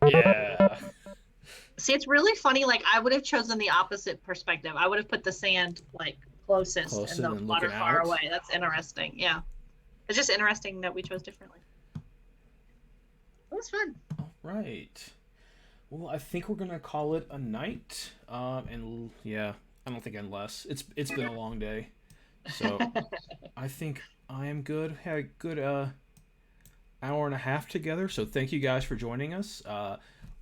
yeah. See, it's really funny. Like, I would have chosen the opposite perspective. I would have put the sand, like, closest and Closer the than water looking far out. away. That's interesting. Yeah. It's just interesting that we chose differently. It was fun. All right. Well, I think we're gonna call it a night. And yeah, I don't think unless it's been a long day, so I think I am good. Had a good hour and a half together. So thank you guys for joining us.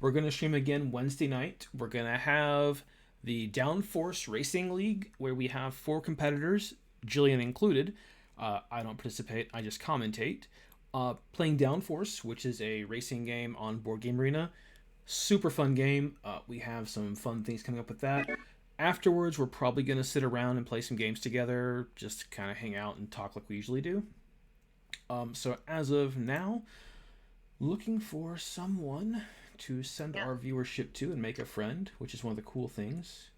We're gonna stream again Wednesday night. We're gonna have the Downforce Racing League where we have 4 competitors, Jillian included. I don't participate. I just commentate. Playing Downforce, which is a racing game on Board Game Arena. Super fun game. We have some fun things coming up with that. Afterwards, we're probably going to sit around and play some games together, just kind of hang out and talk like we usually do. So as of now, looking for someone to send Yeah. our viewership to and make a friend, which is one of the cool things.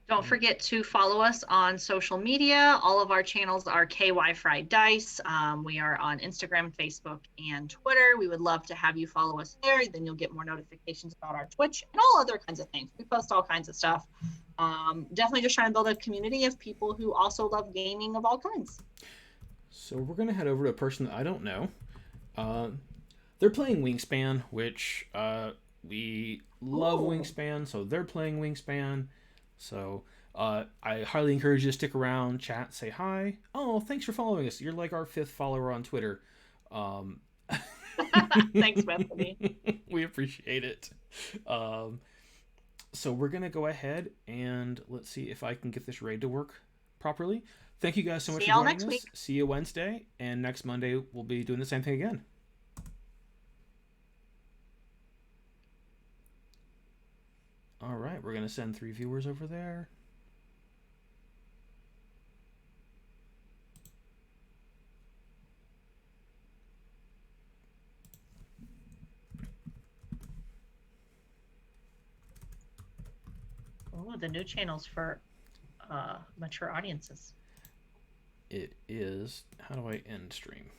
Don't forget to follow us on social media. All of our channels are KY Fried Dice. We are on Instagram, Facebook, and Twitter. We would love to have you follow us there. Then you'll get more notifications about our Twitch and all other kinds of things. We post all kinds of stuff. Definitely just trying to build a community of people who also love gaming of all kinds. So we're going to head over to a person that I don't know. They're playing Wingspan, which we love Ooh. Wingspan, so they're playing Wingspan. So I highly encourage you to stick around, chat, say hi. Oh, thanks for following us. You're like our fifth follower on Twitter. Um, Thanks, Bethany. we appreciate it. Um, so we're gonna go ahead and let's see if I can get this raid to work properly. Thank you guys so much See for y'all joining next us. week. See you Wednesday, and next Monday we'll be doing the same thing again. All right, we're gonna send 3 viewers over there. Oh, the new channels for mature audiences. It is. How do I end stream?